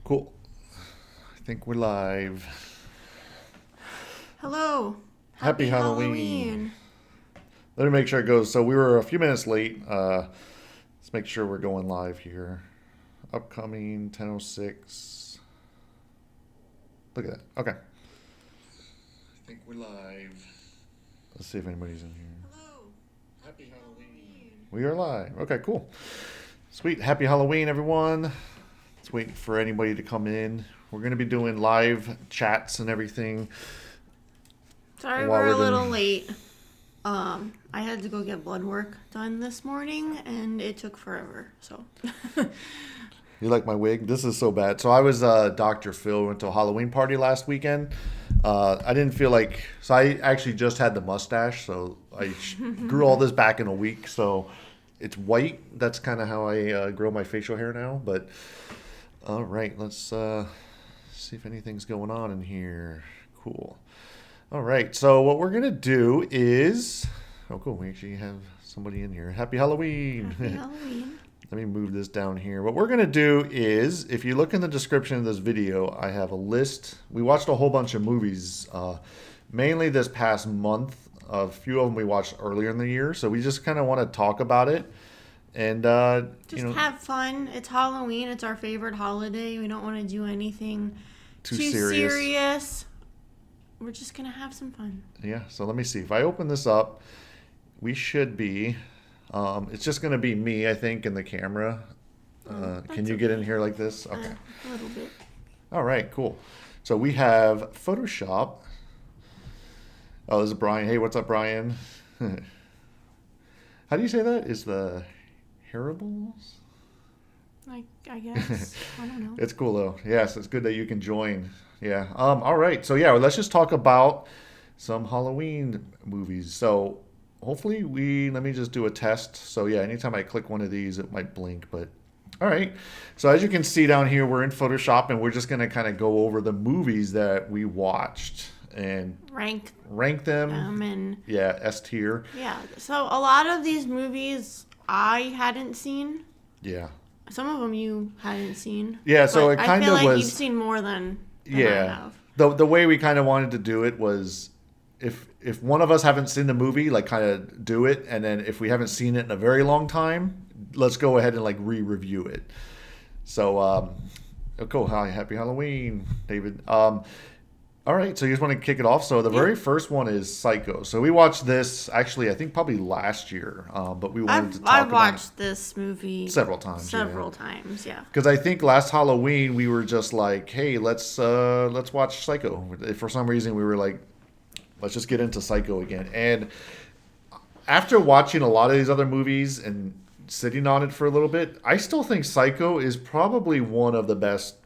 Cool. I think we're live. Hello. Happy Halloween. Let me make sure it goes. So we were a few minutes late. Let's make sure we're going live here. Upcoming 10:06. Look at that. Okay. I think we're live. Let's see if anybody's in here. Hello. Happy Halloween. We are live. Okay, cool. Sweet. Happy Halloween, everyone. Let's wait for anybody to come in. We're going to be doing live chats and everything. Sorry we're a little late. I had to go get blood work done this morning, and it took forever. So. You like my wig? This is so bad. So I was Dr. Phil. Went to a Halloween party last weekend. I didn't feel like... So I actually just had the mustache, so I grew all this back in a week. So it's white. That's kind of how I grow my facial hair now. But all right, let's see if anything's going on in here. Cool. All right, so what we're going to do is... Oh, cool. We actually have somebody in here. Happy Halloween. Happy Halloween. Let me move this down here. What we're going to do is, if you look in the description of this video, I have a list. We watched a whole bunch of movies, mainly this past month. A few of them we watched earlier in the year. So we just kind of want to talk about it. And, just have fun. It's Halloween. It's our favorite holiday. We don't want to do anything too serious. We're just going to have some fun. Yeah, so let me see. If I open this up, we should be... it's just going to be me, I think, in the camera. Can you get in here like this? Okay. A little bit. All right, cool. So we have Photoshop. Oh, this is Brian. Hey, what's up, Brian? How do you say that? Is the Harables? I guess. I don't know. It's cool, though. Yes, it's good that you can join. Yeah. All right. So, yeah, let's just talk about some Halloween movies. So... Hopefully let me just do a test. So yeah, anytime I click one of these, it might blink, but all right. So as you can see down here, we're in Photoshop and we're just going to kind of go over the movies that we watched and rank them. And yeah, S tier. Yeah. So a lot of these movies I hadn't seen. Yeah. Some of them you hadn't seen. Yeah. So it kind of was. I feel like you've seen more than I have. The way we kind of wanted to do it was if one of us haven't seen the movie, like kind of do it, and then if we haven't seen it in a very long time, let's go ahead and like re-review it. So, cool. Hi, happy Halloween, David. All right, so you just want to kick it off. So the very first one is Psycho. So we watched this actually, I think probably last year, but we wanted to talk about it. I watched this movie several times. Several times, yeah. Because I think last Halloween we were just like, hey, let's watch Psycho. For some reason we were like, let's just get into Psycho again. And after watching a lot of these other movies and sitting on it for a little bit, I still think Psycho is probably one of the best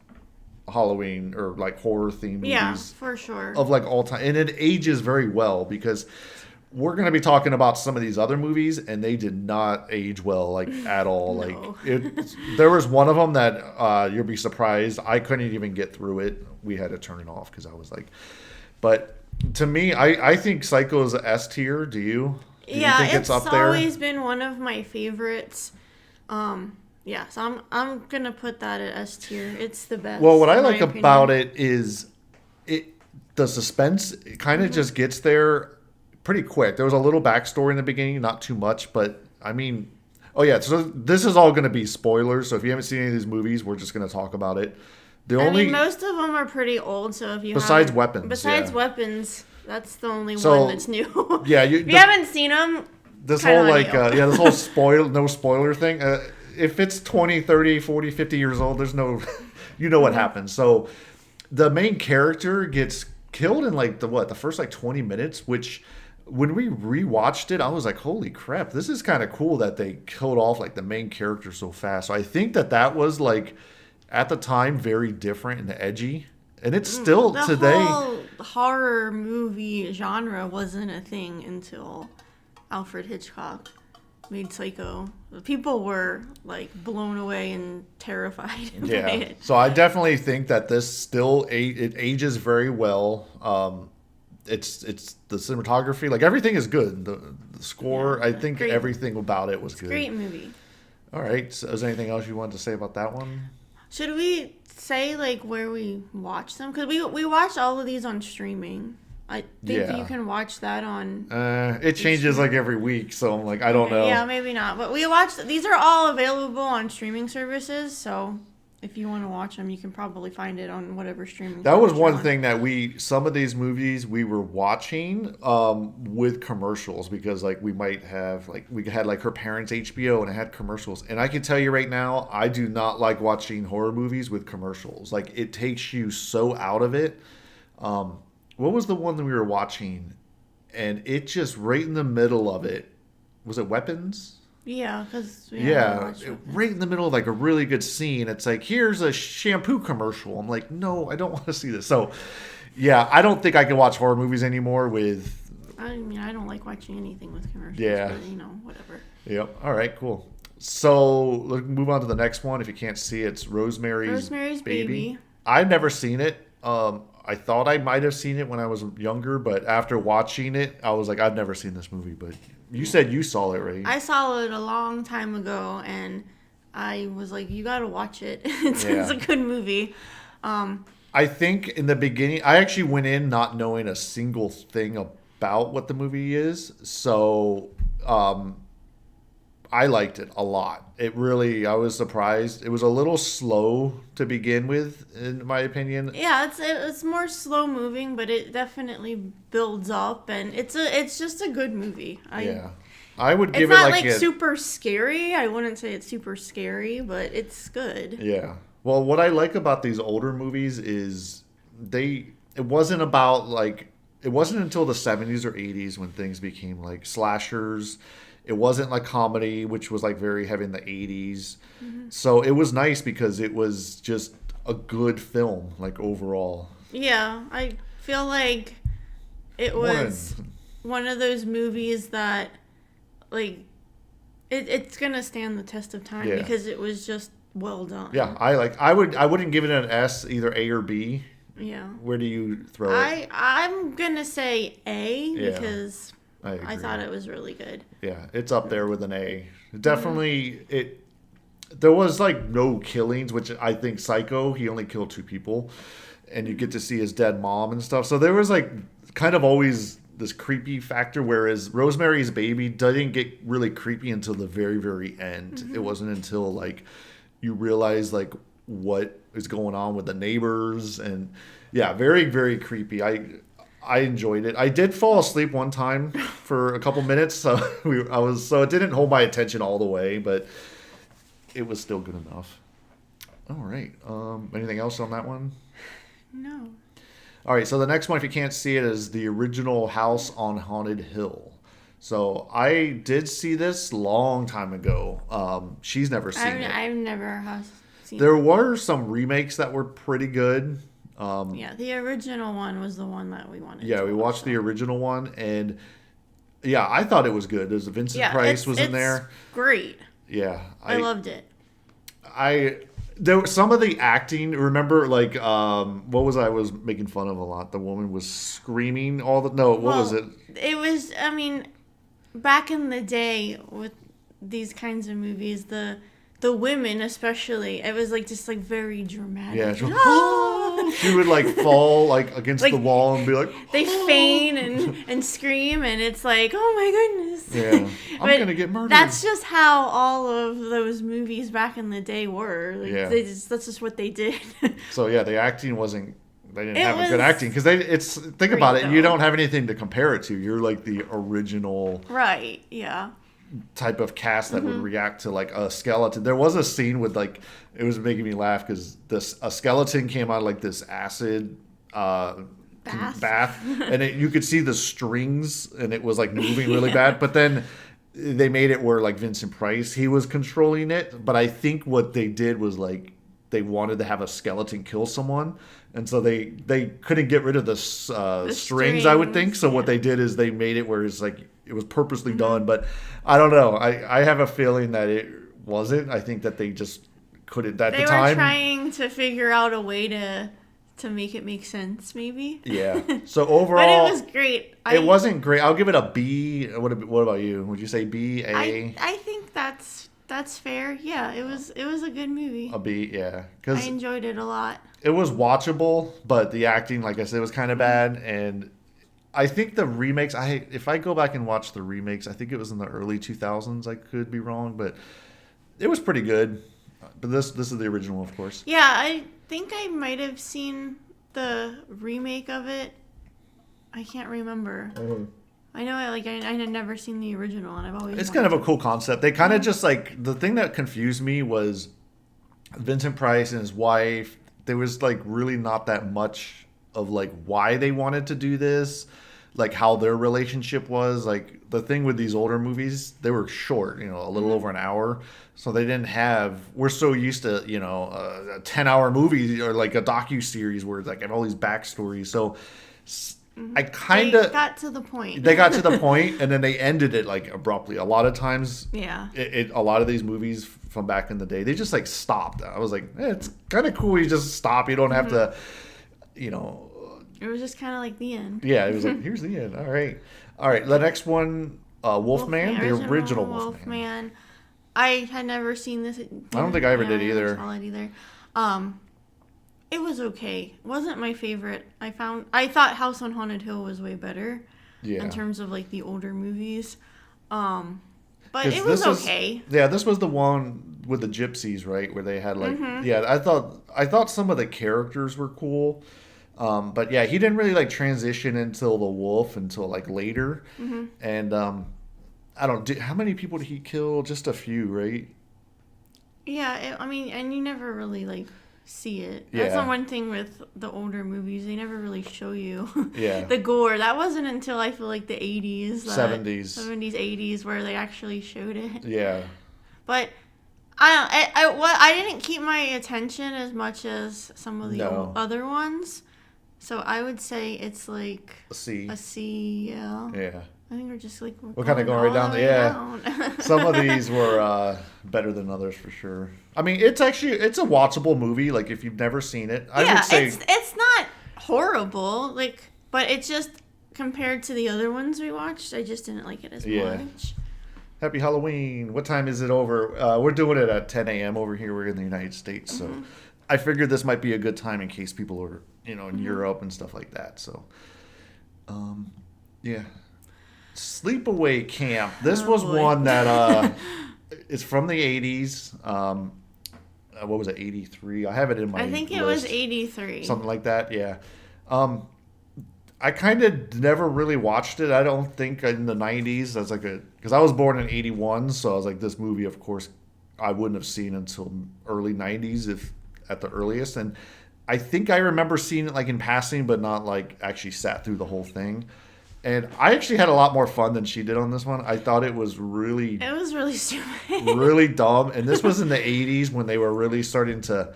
Halloween or like horror themed movies. Yeah, for sure. Of like all time. And it ages very well because we're going to be talking about some of these other movies and they did not age well like at all. No. Like there was one of them that you'll be surprised. I couldn't even get through it. We had to turn it off because I was like, but to me, I think Psycho is a S tier. Do you? Do you think it's up there? Always been one of my favorites. Yeah, so I'm gonna put that at S tier. It's the best. Well, what I like about it is the suspense kind of just gets there pretty quick. There was a little backstory in the beginning, not too much, but I mean, oh yeah. So this is all going to be spoilers. So if you haven't seen any of these movies, we're just going to talk about it. I mean, most of them are pretty old, so if you Besides Weapons, that's the only one that's new. Yeah, if you haven't seen them, this whole like this whole no spoiler thing. If it's 20, 30, 40, 50 years old, there's no, you know what happens. So the main character gets killed in like the first like 20 minutes, which when we rewatched it, I was like, holy crap, this is kind of cool that they killed off like the main character so fast. So I think that was like, at the time, very different and edgy. And it's still today. The whole horror movie genre wasn't a thing until Alfred Hitchcock made Psycho. People were like blown away and terrified by it. So I definitely think that this still it ages very well. It's the cinematography, like everything is good. The score, I think everything about it was good. Great movie. All right. So is there anything else you wanted to say about that one? Should we say like where we watch them? Because we watch all of these on streaming. I think Yeah. you can watch that on. It changes like every week, so I'm like, I don't know. Yeah, maybe not. But we watch. These are all available on streaming services. So if you want to watch them, you can probably find it on whatever streaming. That was service one you're on. thing that some of these movies we were watching with commercials, because like we might have like we had like her parents' HBO and it had commercials, and I can tell you right now, I do not like watching horror movies with commercials. Like it takes you so out of it. What was the one that we were watching, and it just right in the middle of it, was it Weapons? Yeah, because Right in the middle of like a really good scene, it's like, here's a shampoo commercial. I'm like, no, I don't want to see this. So, yeah, I don't think I can watch horror movies anymore with. I mean, I don't like watching anything with commercials. Yeah. But, whatever. Yep. All right. Cool. So let's move on to the next one. If you can't see, it's Rosemary's Baby. I've never seen it. I thought I might have seen it when I was younger, but after watching it, I was like, I've never seen this movie. But you said you saw it, right? I saw it a long time ago, and I was like, you got to watch it. It's a good movie. I think in the beginning, I actually went in not knowing a single thing about what the movie is. So I liked it a lot. I was surprised. It was a little slow to begin with, in my opinion. Yeah, it's more slow moving, but it definitely builds up, and it's just a good movie. I would give it's it not like super scary. I wouldn't say it's super scary, but it's good. Yeah. Well, what I like about these older movies is it wasn't until the 70s or 80s when things became like slashers. It wasn't like comedy, which was like very heavy in the 80s. Mm-hmm. So it was nice because it was just a good film, like overall. Yeah, I feel like it was one of those movies that, like, it's gonna stand the test of time because it was just well done. Yeah, I wouldn't give it an S, either A or B. Yeah. Where do you throw it? I'm gonna say A because I thought it was really good. Yeah, it's up there with an A. Definitely, there was like no killings, which I think Psycho, he only killed 2 people, and you get to see his dead mom and stuff. So there was like kind of always this creepy factor, whereas Rosemary's Baby didn't get really creepy until the very, very end. Mm-hmm. It wasn't until like you realize like what is going on with the neighbors, and very, very creepy. I enjoyed it. I did fall asleep one time for a couple minutes, so it didn't hold my attention all the way, but it was still good enough. All right. Anything else on that one? No. All right. So the next one, if you can't see it, is the original House on Haunted Hill. So I did see this long time ago. She's never seen it. I've never seen it. There were some remakes that were pretty good. The original one was the one that we wanted. Yeah, we watched the original one, and I thought it was good. There's Vincent Price was in there. Great. Yeah, I loved it. There was some of the acting. Remember, like, what was I was making fun of a lot? The woman was screaming what was it? It was. I mean, back in the day with these kinds of movies, the women especially, it was like just like very dramatic. Yeah. She would like fall like against the wall and be like. They feign and scream, and it's like, oh my goodness. Yeah, I'm gonna get murdered. That's just how all of those movies back in the day were. Like, that's just what they did. So the acting wasn't. They didn't have a good acting because think about it. Though. You don't have anything to compare it to. You're like the original. Right. Yeah. Type of cast that would react to like a skeleton. There was a scene with like it was making me laugh because a skeleton came out of like this acid bath and you could see the strings and it was like moving really bad. But then they made it where like Vincent Price, he was controlling it. But I think what they did was like they wanted to have a skeleton kill someone, and so they couldn't get rid of the strings. I would think so. What they did is they made it where it's like it was purposely done, but I don't know. I have a feeling that it wasn't. I think that they just couldn't at the time. They were trying to figure out a way to make it make sense, maybe. Yeah. So overall, but it was great. It wasn't great. I'll give it a B. What about you? Would you say B, A? I think that's That's fair. Yeah, it was a good movie. A B, yeah. I Because enjoyed it a lot. it was watchable, but the acting, like I said, was kind of bad. And I think the remakes, if I go back and watch the remakes, I think it was in the early 2000s. I could be wrong, but it was pretty good. But this is the original, of course. Yeah, I think I might have seen the remake of it. I can't remember. I know I had never seen the original, and I've always. It's kind of a cool concept. They kind of just like the thing that confused me was Vincent Price and his wife. There was like really not that much of like why they wanted to do this, like how their relationship was. Like the thing with these older movies, they were short, a little over an hour, so they didn't have. We're so used to a 10-hour movie or like a docu-series where it's like have all these backstories. So I kind of got to the point. They got to the point, and then they ended it like abruptly. A lot of times, yeah. A lot of these movies from back in the day, they just like stopped. I was like, it's kind of cool. You just stop. You don't have to, It was just kind of like the end. Yeah, it was like, here's the end. All right. The next one, Wolfman, the original Wolfman. I had never seen this. I don't think I ever did either. I never saw it either. It was okay. It wasn't my favorite. I thought House on Haunted Hill was way better. Yeah. In terms of like the older movies. But it was okay. This was the one with the gypsies, right? Where they had like I thought some of the characters were cool. But yeah, he didn't really like transition until the wolf until like later. And how many people did he kill? Just a few, right? Yeah, and you never really like see it. That's the one thing with the older movies. They never really show you the gore. That wasn't until I feel like the 80s. 70s, 80s where they actually showed it. Yeah. But I didn't keep my attention as much as some of the other ones. So I would say it's like a C. A C, yeah. Yeah. I think we're just like we're kind of going right down. Yeah. Some of these were better than others for sure. I mean, it's a watchable movie. Like if you've never seen it, I would say it's not horrible. Like, but it's just compared to the other ones we watched, I just didn't like it as much. Happy Halloween! What time is it over? We're doing it at 10 a.m. over here. We're in the United States, so I figured this might be a good time in case people are in Europe and stuff like that. So, yeah. Sleepaway Camp. This was one that it's from the 80s. What was it, 83? I have it in my I think it list. was 83. Something like that, yeah. I kind of never really watched it. I don't think in the 90s. That's because I was born in 81, so I was like, this movie, of course, I wouldn't have seen until early 90s, if at the earliest. And I think I remember seeing it like in passing, but not like actually sat through the whole thing. And I actually had a lot more fun than she did on this one. I thought it was really stupid. Really dumb. And this was in the 80s when they were really starting to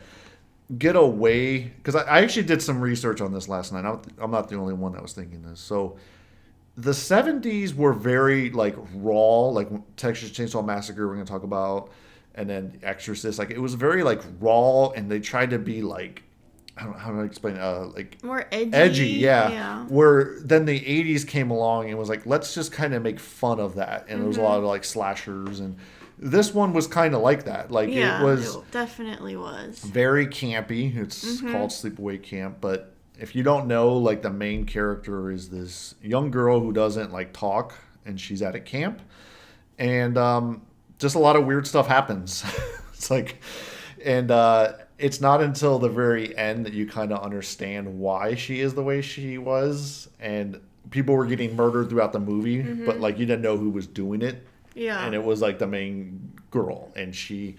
get away. Because I actually did some research on this last night. I'm not the only one that was thinking this. So the 70s were very like raw, like Texas Chainsaw Massacre we're going to talk about. And then Exorcist. Like it was very like raw, and they tried to be like, I don't know how to explain it, like more edgy. Edgy, yeah. Where then the 80s came along and was like, let's just kind of make fun of that. And there was a lot of like slashers, and this one was kind of like that. Like it definitely was very campy. It's called Sleepaway Camp, but if you don't know, like the main character is this young girl who doesn't like talk, and she's at a camp, and just a lot of weird stuff happens. It's like, and it's not until the very end that you kind of understand why she is the way she was. And people were getting murdered throughout the movie, but like you didn't know who was doing it. Yeah. And it was like the main girl, and she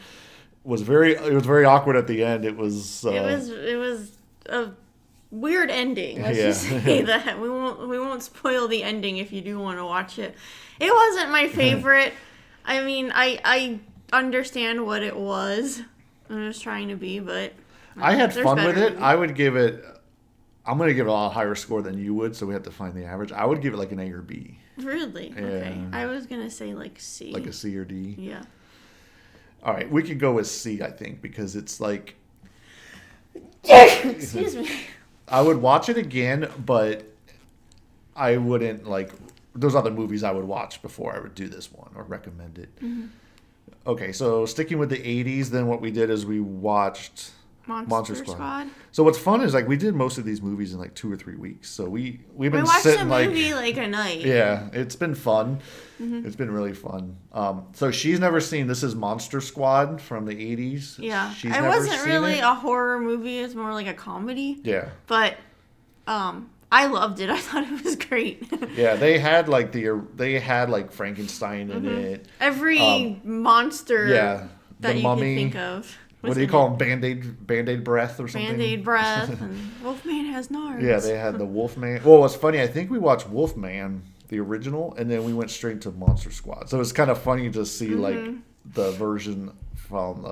was it was very awkward at the end. It was a weird ending. Let's just say that. We won't spoil the ending if you do want to watch it. It wasn't my favorite. I mean, I understand what it was. I was trying to be, but I had fun with it. I'm going to give it a lot higher score than you would, so we have to find the average. I would give it like an A or B. Really? Yeah. Okay. I was going to say like C. Like a C or D? Yeah. All right, we could go with C, I think, because it's like... Excuse me. I would watch it again, but I wouldn't like... There's other movies I would watch before I would do this one or recommend it. Okay, so sticking with the 80s, then what we did is we watched Monster Squad. So what's fun is like we did most of these movies in like 2 or 3 weeks. So we've We been watched sitting a movie like a night. yeah, it's been fun. It's been really fun. So she's never seen, this is Monster Squad from the 80s. Yeah. She's It never wasn't seen really it. a horror movie. It's more like a comedy. Yeah. But I loved it. I thought it was great. Yeah, they had like Frankenstein in it. Every monster Yeah. that The you Mummy. can think of. What do you call them? Band-Aid breath or something? Band-Aid breath and Wolfman has nards. Yeah, they had the Wolfman. Well, it's funny. I think we watched Wolfman, the original, and then we went straight to Monster Squad. So it's kind of funny to see like the version from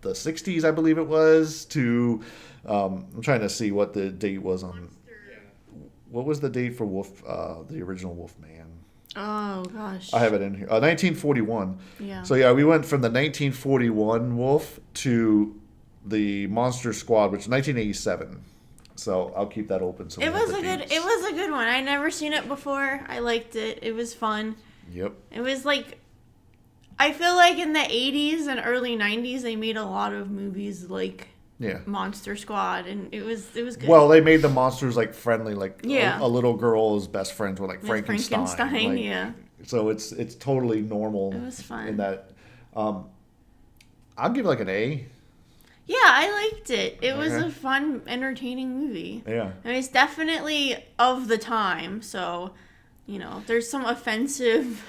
the 60s, I believe it was, to I'm trying to see what the date was on. What was the date for the original Wolfman? Oh gosh. I have it in here. 1941. Yeah. So yeah, we went from the 1941 Wolf to the Monster Squad, which is 1987. So I'll keep that open. So It was a good one. I never seen it before. I liked it. It was fun. Yep. It was like, I feel like in the 80s and early 90s they made a lot of movies like Yeah. Monster Squad, and it was good. Well, they made the monsters like friendly, like Yeah. a little girl is best friends with like Frankenstein. Like, yeah. So it's totally normal. It was fun. In that, I'll give it like an A. Yeah, I liked it. It was Okay. a fun, entertaining movie. Yeah. I mean, it's definitely of the time, so there's some offensive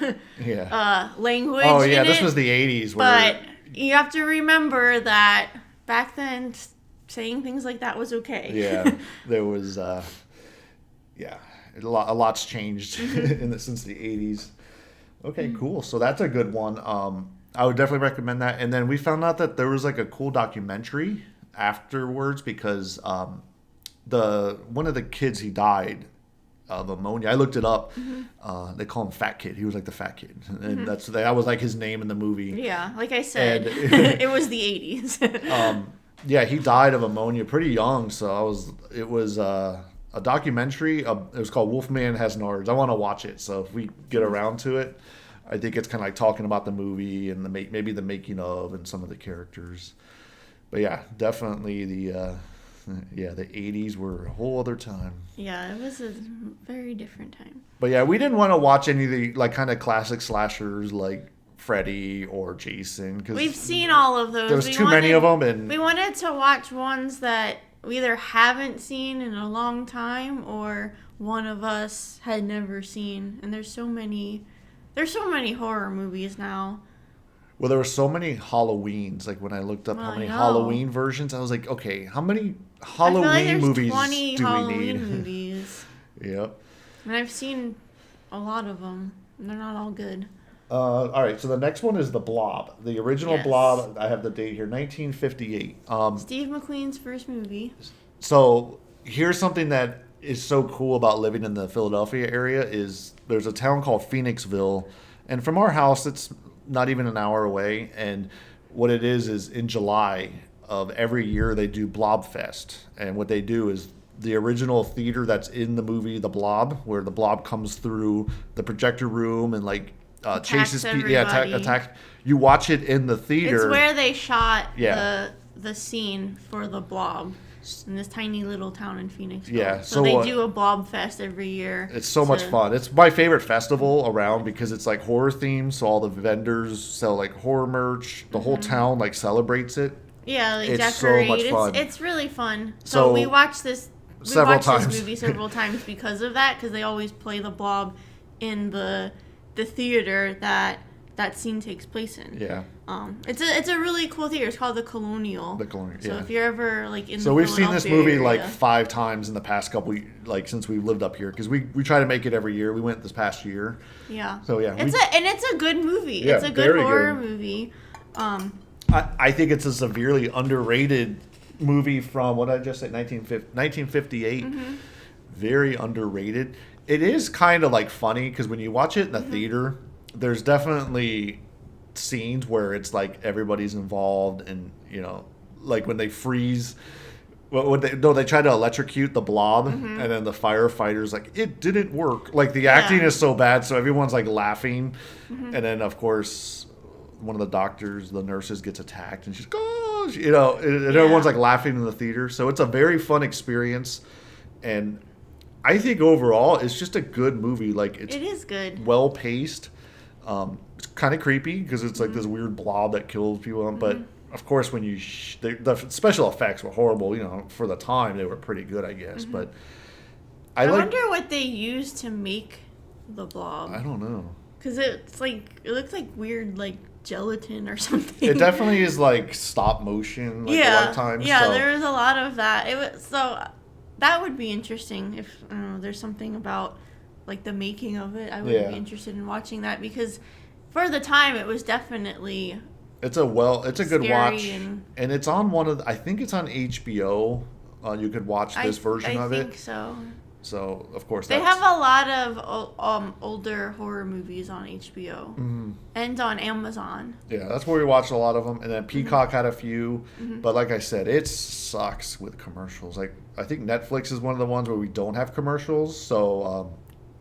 Yeah. language. Oh yeah, in this it, was the 80s. but you have to remember that back then, saying things like that was okay. Yeah, there was, yeah, a lot's changed since the 80s. Okay, cool. So that's a good one. I would definitely recommend that. And then we found out that there was like a cool documentary afterwards because one of the kids, he died of ammonia. I looked it up. They call him Fat Kid. He was like the fat kid, and that was like his name in the movie. Yeah, like I said, And- it was the 80s. Yeah, he died of ammonia pretty young. So it was a documentary. It was called Wolfman Has Nards. I want to watch it. So if we get around to it, I think it's kind of like talking about the movie and maybe the making of and some of the characters. But yeah, definitely the 80s were a whole other time. Yeah, it was a very different time. But yeah, we didn't want to watch any of the like kind of classic slashers like Freddy or Jason because We've seen all of those. there's too many of them, and we wanted to watch ones that we either haven't seen in a long time or one of us had never seen. And there's so many horror movies now. well, there were so many Halloweens. Like when I looked up how I many know. Halloween versions, I was like, okay, how many I feel like Halloween there's movies 20 do we Halloween need? movies. Yep. And I've seen a lot of them. And they're not all good. All right, so the next one is the Blob. The original Yes. Blob, I have the date here, 1958. Steve McQueen's first movie. So here's something that is so cool about living in the Philadelphia area is there's a town called Phoenixville, and from our house it's not even an hour away. And what it is in July of every year they do Blob Fest, and what they do is the original theater that's in the movie The Blob, where the Blob comes through the projector room and like chases people, everybody. attack. You watch it in the theater. It's where they shot Yeah. the scene for the Blob in this tiny little town in Phoenix. Yeah, So so they what- do a Blob Fest every year. It's so much fun. It's my favorite festival around because it's like horror themed. So all the vendors sell like horror merch. The whole town like celebrates it. Yeah, they It's so decorate. much fun. It's really fun. So, So we watched this. We several watched times. this movie several times because of that. Because they always play the Blob in the theater that scene takes place in. Yeah. It's a really cool theater. It's called the Colonial. The Colonial, So yeah. if you're ever like in So the we've seen this Philadelphia movie like area- 5 times in the past couple, like since we've lived up here, because we try to make it every year. We went this past year. Yeah. So yeah, It's a good movie. Yeah, It's a good very horror good. movie. I think it's a severely underrated movie from what I just said, 1958. Very underrated. It is kind of like funny because when you watch it in the theater, there's definitely scenes where it's like everybody's involved, and like when they freeze. They try to electrocute the Blob, and then the firefighters like it didn't work. Like the acting Yeah. is so bad, so everyone's like laughing, and then of course one of the doctors, the nurses gets attacked, and she's gosh, you know, and everyone's like laughing in the theater. So it's a very fun experience, and I think overall it's just a good movie. Like it is good, well paced. It's kind of creepy because it's like this weird blob that kills people, but of course when you the special effects were horrible. You know, for the time they were pretty good, I guess. But I wonder what they used to make the blob. I don't know. Because it looks like weird, like gelatin or something. It definitely is like stop motion. Like, a lot of times. Yeah, so. there was a lot of that. It was so that would be interesting if there's something about like the making of it. I would be interested in watching that because for the time it was definitely. It's a good watch, and it's on I think it's on HBO. You could watch this version of it. I think so. So, of course, they have a lot of older horror movies on HBO and on Amazon. Yeah, that's where we watched a lot of them. And then Peacock had a few. But like I said, it sucks with commercials. Like I think Netflix is one of the ones where we don't have commercials. So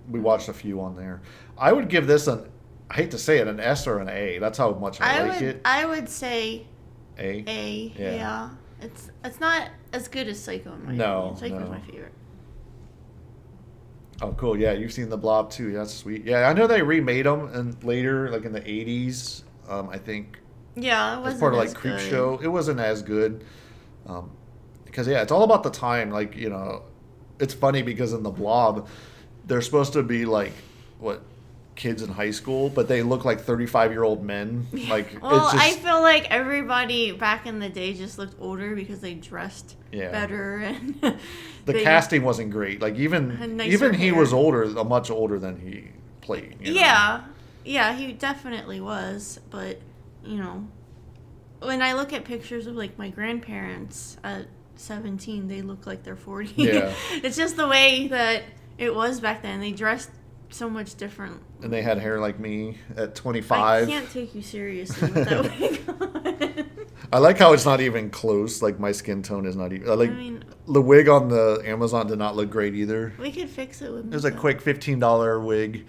we watched a few on there. I would give this I hate to say it, an S or an A. That's how much I like it. I would say A. A, yeah. It's not as good as Psycho in my opinion. Psycho's my favorite. Oh, cool. Yeah, you've seen The Blob, too. Yeah, that's sweet. Yeah, I know they remade them and later, like in the 80s, I think. Yeah, it wasn't as part of, like, as Creepshow. It wasn't as good. Because, yeah, it's all about the time. Like, you know, it's funny because in The Blob, they're supposed to be, like, kids in high school, but they look like 35-year-old men. Like, well, I feel like everybody back in the day just looked older because they dressed better and the casting wasn't great. Like even he was much older than he played. You know? Yeah, he definitely was. But you know, when I look at pictures of like my grandparents at 17, they look like they're 40. Yeah, it's just the way that it was back then. They dressed so much different. And they had hair like me at 25. I can't take you seriously with that wig on. I like how it's not even close. Like my skin tone is not even. The wig on the Amazon did not look great either. We could fix it with makeup. It was a quick $15 wig.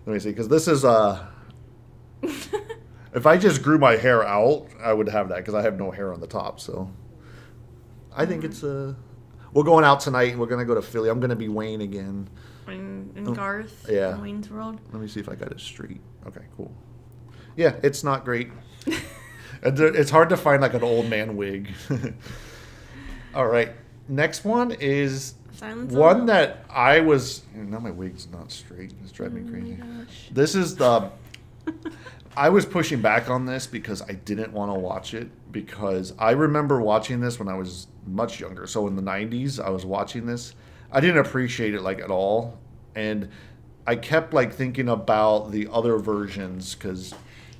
Let me see, because this is if I just grew my hair out, I would have that because I have no hair on the top. So I think it's we're going out tonight. We're gonna go to Philly. I'm gonna be Wayne again. In Garth, yeah. Wayne's World. Let me see if I got it straight. Okay, cool. Yeah, it's not great. It's hard to find like an old man wig. All right, next one is one that I was. Now my wig's not straight. It's driving me crazy. Gosh. This is I was pushing back on this because I didn't want to watch it because I remember watching this when I was much younger. So in the 90s, I was watching this. I didn't appreciate it like at all, and I kept like thinking about the other versions because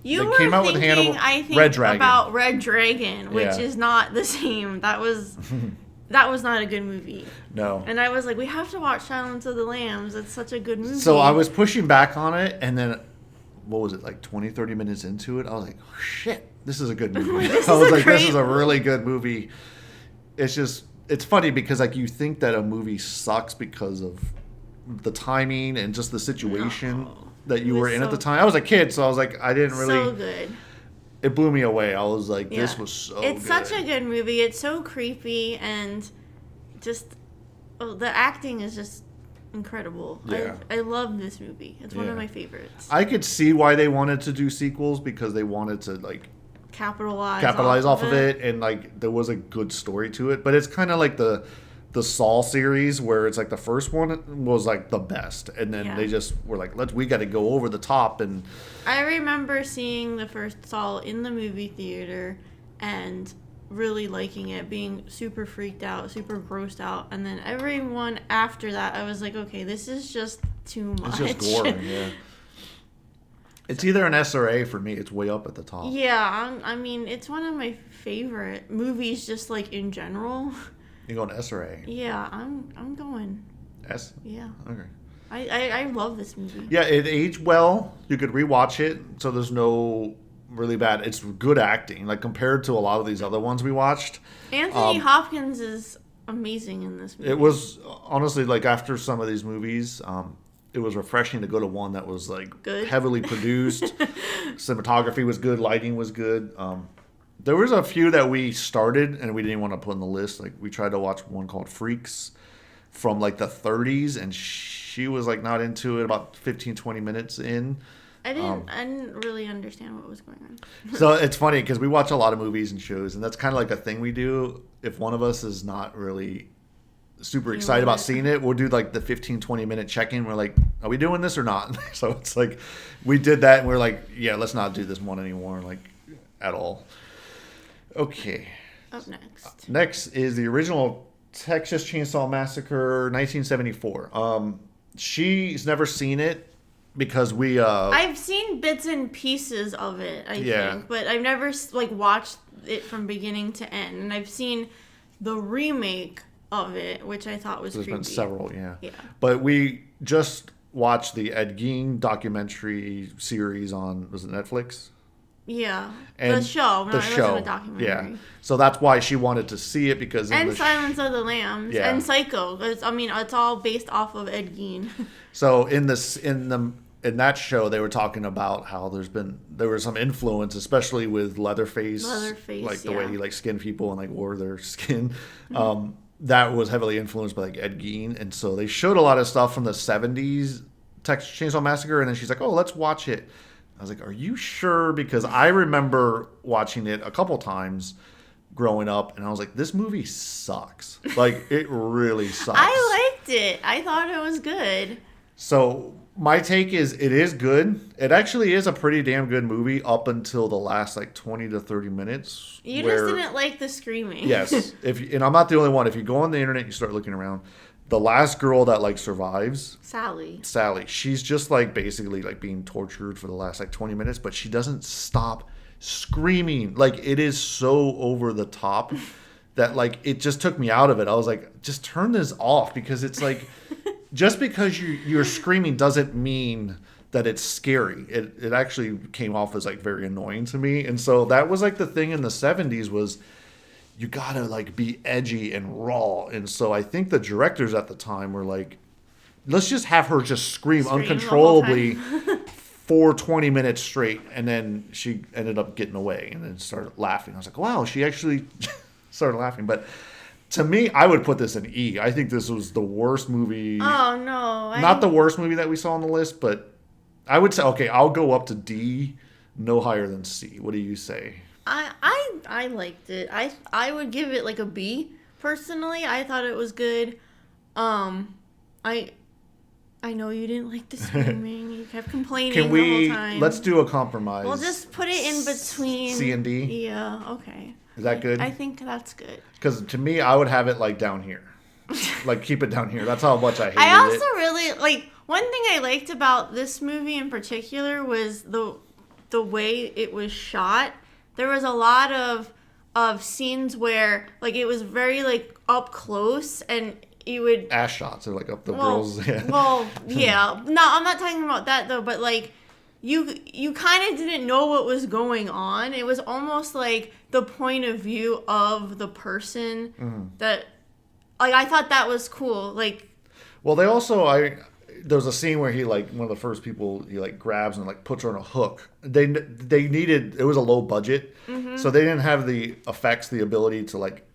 they came out with Hannibal, Red Dragon. About Red Dragon, which is not the same. That was not a good movie. No. And I was like, we have to watch Silence of the Lambs. It's such a good movie. So I was pushing back on it, and then what was it, like 20, 30 minutes into it, I was like, oh, shit, this is a good movie. This is a really good movie. It's funny because like you think that a movie sucks because of the timing and just the situation that you were in at the time. I was a kid, so I was like, I didn't really. So good. It blew me away. I was like, this was so good. It's such a good movie. It's so creepy and just the acting is just incredible. Yeah. I love this movie. It's one of my favorites. I could see why they wanted to do sequels because they wanted to like capitalize off of it, and like there was a good story to it. But it's kind of like the Saw series where it's like the first one was like the best, and then they just were like, we got to go over the top. And I remember seeing the first Saw in the movie theater and really liking it, being super freaked out, super grossed out, and then everyone after that, I was like, okay, this is just too much. It's just gory, yeah. It's either an S or A for me. It's way up at the top. Yeah, I mean, it's one of my favorite movies, just like in general. You going S or A? Yeah, I'm going S. Yeah. Okay. I love this movie. Yeah, it aged well. You could rewatch it, so there's no really bad. It's good acting, like compared to a lot of these other ones we watched. Anthony Hopkins is amazing in this movie. It was honestly like after some of these movies, it was refreshing to go to one that was like Good. heavily produced. Cinematography was good, lighting was good. There was a few that we started and we didn't want to put on the list. Like we tried to watch one called Freaks from like the 30s, and she was like not into it about 15, 20 minutes in. I didn't really understand what was going on. So it's funny because we watch a lot of movies and shows, and that's kind of like a thing we do. If one of us is not really super excited about seeing it, we'll do like the 15, 20-minute check-in. We're like, are we doing this or not? So it's like we did that, and we're like, yeah, let's not do this one anymore, like at all. Okay. Up next. Next is the original Texas Chainsaw Massacre, 1974. She's never seen it because we... I've seen bits and pieces of it, I think, but I've never like watched it from beginning to end. And I've seen the remake of it, which I thought was creepy. There's been several, yeah. But we just watched the Ed Gein documentary series on, was it Netflix? Yeah, and the show. No, the it show, wasn't a documentary. Yeah. So that's why she wanted to see it because and Silence of the Lambs and Psycho. It's all based off of Ed Gein. So in that show, they were talking about how there was some influence, especially with Leatherface, like the way he like skinned people and like wore their skin. That was heavily influenced by like Ed Gein, and so they showed a lot of stuff from the 70s Texas Chainsaw Massacre, and then she's like, "Oh, let's watch it." I was like, are you sure? Because I remember watching it a couple times growing up, and I was like, this movie sucks. Like, it really sucks. I liked it. I thought it was good. So, my take is it is good. It actually is a pretty damn good movie up until the last, like, 20 to 30 minutes. You just didn't like the screaming. Yes. And I'm not the only one. If you go on the internet, you start looking around. The last girl that like survives, Sally, she's just like basically like being tortured for the last like 20 minutes, but she doesn't stop screaming. Like it is so over the top that like it just took me out of it. I was like, just turn this off, because it's like just because you're screaming doesn't mean that it's scary. It actually came off as like very annoying to me. And so that was like the thing in the 70s was you gotta like be edgy and raw. And so I think the directors at the time were like, let's just have her just scream uncontrollably for 20 minutes straight. And then she ended up getting away and then started laughing. I was like, wow, she actually started laughing. But to me, I would put this in E. I think this was the worst movie. Oh, no. Not the worst movie that we saw on the list, but I would say, okay, I'll go up to D, no higher than C. What do you say? I liked it. I would give it like a B personally. I thought it was good. I know you didn't like the screaming. You kept complaining the whole time. Let's do a compromise. We'll just put it in between C and D. Yeah, okay. Is that good? I think that's good. Because to me, I would have it like down here. Like keep it down here. That's how much I hated it. I also really like one thing I liked about this movie in particular was the way it was shot. There was a lot of scenes where like it was very like up close, and you would ass shots or like up the girls' head. Well, yeah. No, I'm not talking about that though, but like you kind of didn't know what was going on. It was almost like the point of view of the person that like I thought that was cool. Like, well, they also there was a scene where he like one of the first people he like grabs and like puts her on a hook. They needed, it was a low budget, so they didn't have the effects, the ability to like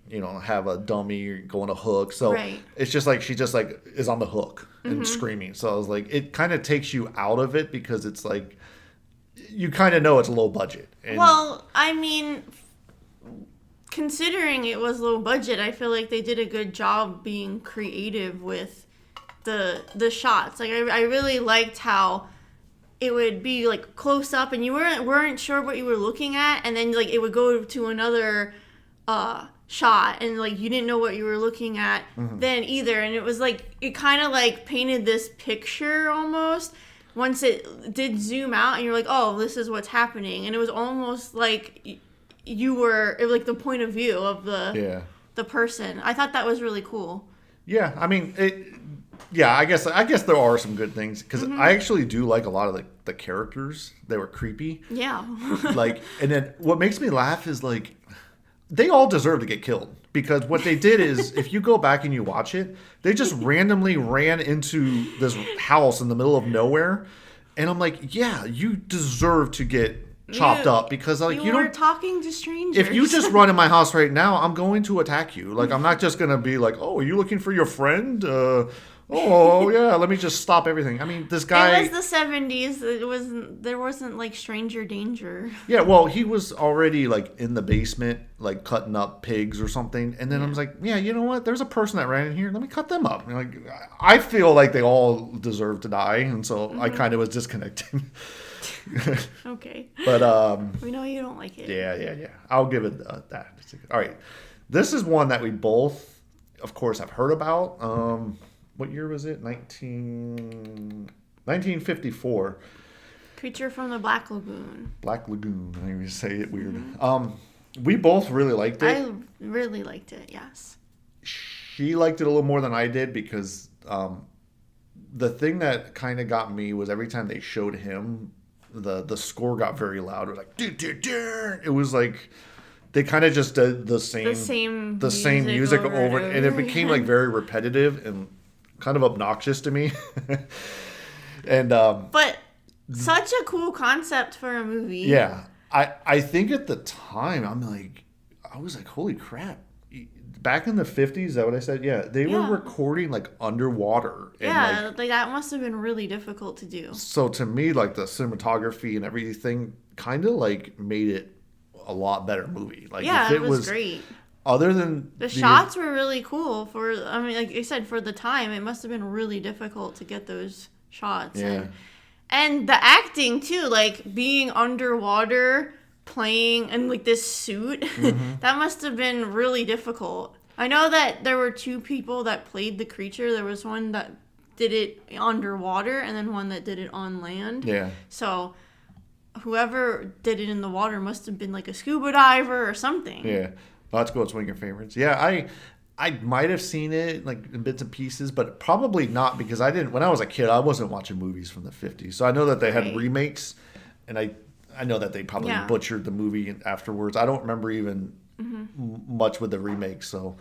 have a dummy go on a hook. So it's just like she just like is on the hook and screaming. So I was like, it kind of takes you out of it because it's like you kind of know it's low budget. And well, I mean, considering it was low budget, I feel like they did a good job being creative with the shots. Like I really liked how it would be like close up and you weren't sure what you were looking at, and then like it would go to another shot and like you didn't know what you were looking at then either, and it was like it kind of like painted this picture almost once it did zoom out and you're like, oh, this is what's happening, and it was almost like it was like the point of view of the person. I thought that was really cool. Yeah, I mean I guess there are some good things because I actually do like a lot of the characters. They were creepy. Yeah. Like, and then what makes me laugh is like they all deserve to get killed because what they did is, if you go back and you watch it, they just randomly ran into this house in the middle of nowhere, and I'm like, yeah, you deserve to get chopped up because like you were don't talking to strangers. If you just run in my house right now, I'm going to attack you. Like I'm not just gonna be like, oh, are you looking for your friend? Oh yeah, let me just stop everything. I mean, this guy. It was the 70s. There wasn't like stranger danger. Yeah, well, he was already like in the basement, like cutting up pigs or something, and then I was like, yeah, you know what? There's a person that ran in here. Let me cut them up. And like, I feel like they all deserve to die, and so I kind of was disconnecting. Okay. But we know you don't like it. Yeah. I'll give it that. All right, this is one that we both, of course, have heard about. What year was it? 1954. Creature from the Black Lagoon. Black Lagoon. I even say it weird. We both really liked it. I really liked it, yes. She liked it a little more than I did because the thing that kind of got me was every time they showed him, the score got very loud. It was like, it was like they kind of just did the same music over and it became like very repetitive and kind of obnoxious to me. And but such a cool concept for a movie. Yeah. I think at the time I was like, holy crap. Back in the 50s, is that what I said? Yeah. They were recording like underwater. Yeah, like that must have been really difficult to do. So to me, like the cinematography and everything kind of like made it a lot better movie. Like yeah, it was great. Other than the shots were really cool like you said, for the time, it must have been really difficult to get those shots. Yeah. And the acting too, like being underwater, playing in like this suit, that must have been really difficult. I know that there were two people that played the creature. There was one that did it underwater and then one that did it on land. Yeah. So whoever did it in the water must have been like a scuba diver or something. Yeah. Well, that's cool. It's one of your favorites. Yeah, I might have seen it like in bits and pieces, but probably not because when I was a kid, I wasn't watching movies from the 50s. So I know that they had remakes, and I know that they probably butchered the movie afterwards. I don't remember even much with the remakes. So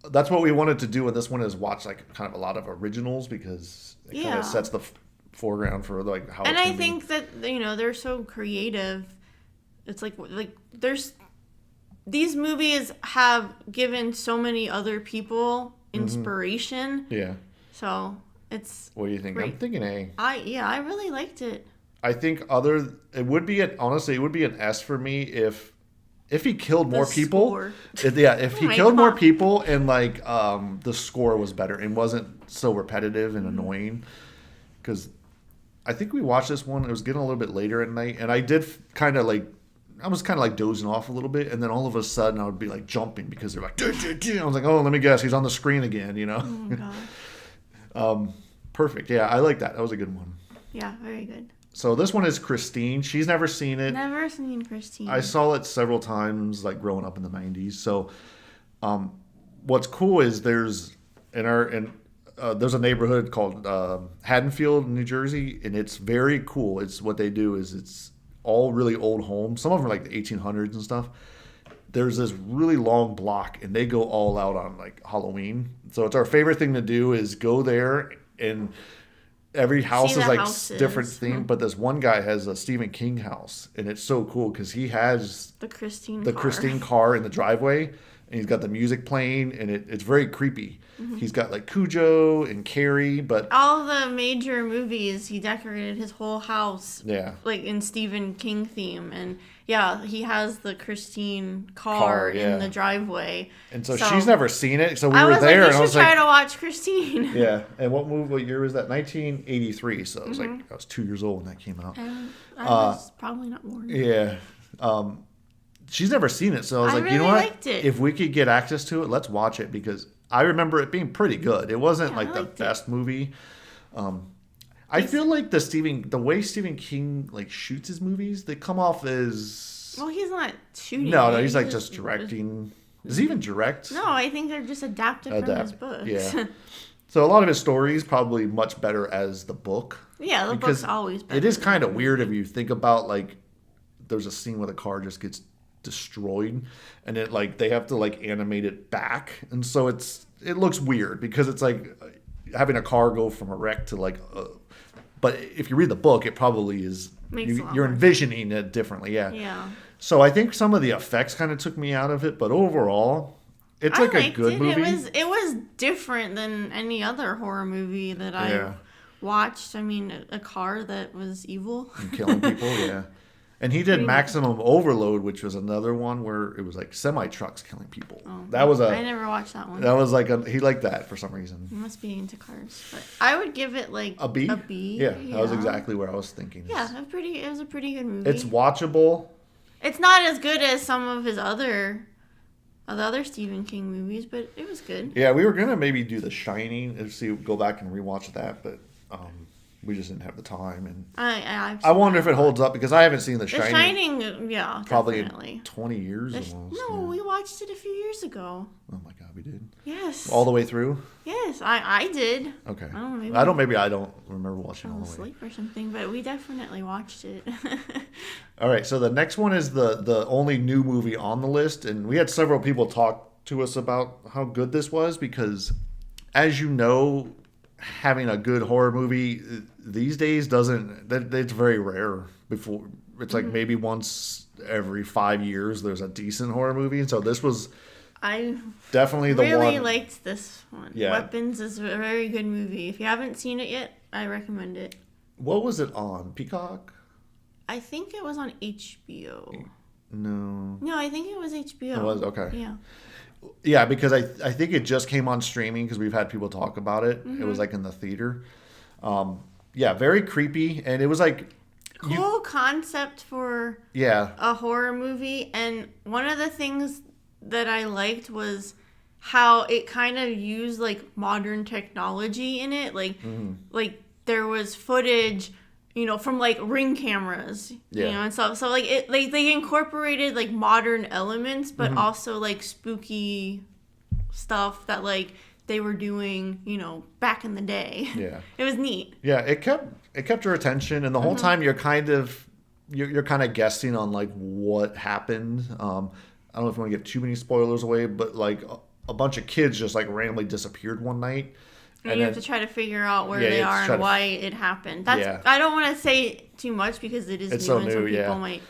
that's what we wanted to do with this one is watch like kind of a lot of originals because it kind of sets the foreground for like how. And I think that they're so creative. It's like there's. These movies have given so many other people inspiration. Yeah. So it's. What do you think? Great. I'm thinking A. I really liked it. I think it would be an S for me if he killed more people. If he killed more people and like the score was better and wasn't so repetitive and annoying. Because I think we watched this one. It was getting a little bit later at night, and I did kind of like. I was kind of like dozing off a little bit, and then all of a sudden I would be like jumping because they're like, I was like, oh, let me guess, he's on the screen again, Oh, God. Perfect. Yeah, I like that. That was a good one. Yeah, very good. So this one is Christine. She's never seen it. Never seen Christine. I saw it several times, like growing up in the 90s. So, what's cool is there's a neighborhood called Haddonfield, New Jersey, and it's very cool. It's what they do is it's all really old homes. Some of them are like the 1800s and stuff. There's this really long block, and they go all out on like Halloween. So it's our favorite thing to do is go there, and every house is like different theme. But this one guy has a Stephen King house, and it's so cool because he has the Christine car in the driveway, and he's got the music playing, and it's very creepy. He's got like Cujo and Carrie, but all the major movies he decorated his whole house. Yeah, like in Stephen King theme, and he has the Christine car in the driveway. And so she's never seen it. So we were there, and I was like, "You should try to watch Christine." Yeah, and what year was that? 1983. So I was like, I was 2 years old when that came out. I was probably not born. Yeah. She's never seen it, so I was like, really you know what? Liked it. If we could get access to it, let's watch it because I remember it being pretty good. It wasn't like the best movie. I feel like the way Stephen King like shoots his movies, they come off as he's not shooting. No, he's like just directing. Does he even direct? No, I think they're just adapted from his books. Yeah. So a lot of his stories probably much better as the book. Yeah, the book's always better. It is kind of weird if you think about like there's a scene where the car just gets destroyed, and it like they have to like animate it back, and so it looks weird because it's like having a car go from a wreck to like. But if you read the book, it probably is. You're envisioning it differently, yeah. Yeah. So I think some of the effects kind of took me out of it, but overall, it's like a good movie. It was different than any other horror movie that I watched. I mean, a car that was evil and killing people, yeah. And he did Maximum Overload, which was another one where it was like semi trucks killing people. Oh, I never watched that one. That was like he liked that for some reason. He must be into cars, but I would give it like a B. A B. Yeah, that was exactly where I was thinking. Yeah, it was a pretty good movie. It's watchable. It's not as good as some of his other Stephen King movies, but it was good. Yeah, we were gonna maybe do The Shining and go back and rewatch that, but we just didn't have the time. And I wonder if it holds up because I haven't seen The Shining. The Shining, yeah, probably definitely. in 20 years almost. No, we watched it a few years ago. Oh my god, we did. Yes. All the way through. Yes, I did. Okay. I don't remember watching all the way. Asleep or something, but we definitely watched it. All right, so the next one is the only new movie on the list, and we had several people talk to us about how good this was because, as you know, having a good horror movie these days it's very rare. Before it's like maybe once every 5 years there's a decent horror movie, and so this was definitely the one. I really liked this one. Yeah. Weapons is a very good movie. If you haven't seen it yet, I recommend it. What was it on? Peacock? I think it was on HBO. No, I think it was HBO. It was? Okay. Yeah. Yeah, because I think it just came on streaming because we've had people talk about it. It was like in the theater. Yeah, very creepy, and it was like cool concept for a horror movie. And one of the things that I liked was how it kind of used like modern technology in it. Like there was footage, from like Ring cameras, and stuff. So like they incorporated like modern elements, but also like spooky stuff that like they were doing, back in the day. Yeah, it was neat. Yeah, it kept your attention, and the whole time you're kind of guessing on like what happened. I don't know if you want to give too many spoilers away, but like a bunch of kids just like randomly disappeared one night. And you have to try to figure out where they are and why it happened. I don't want to say too much because it's new, so and new, some people might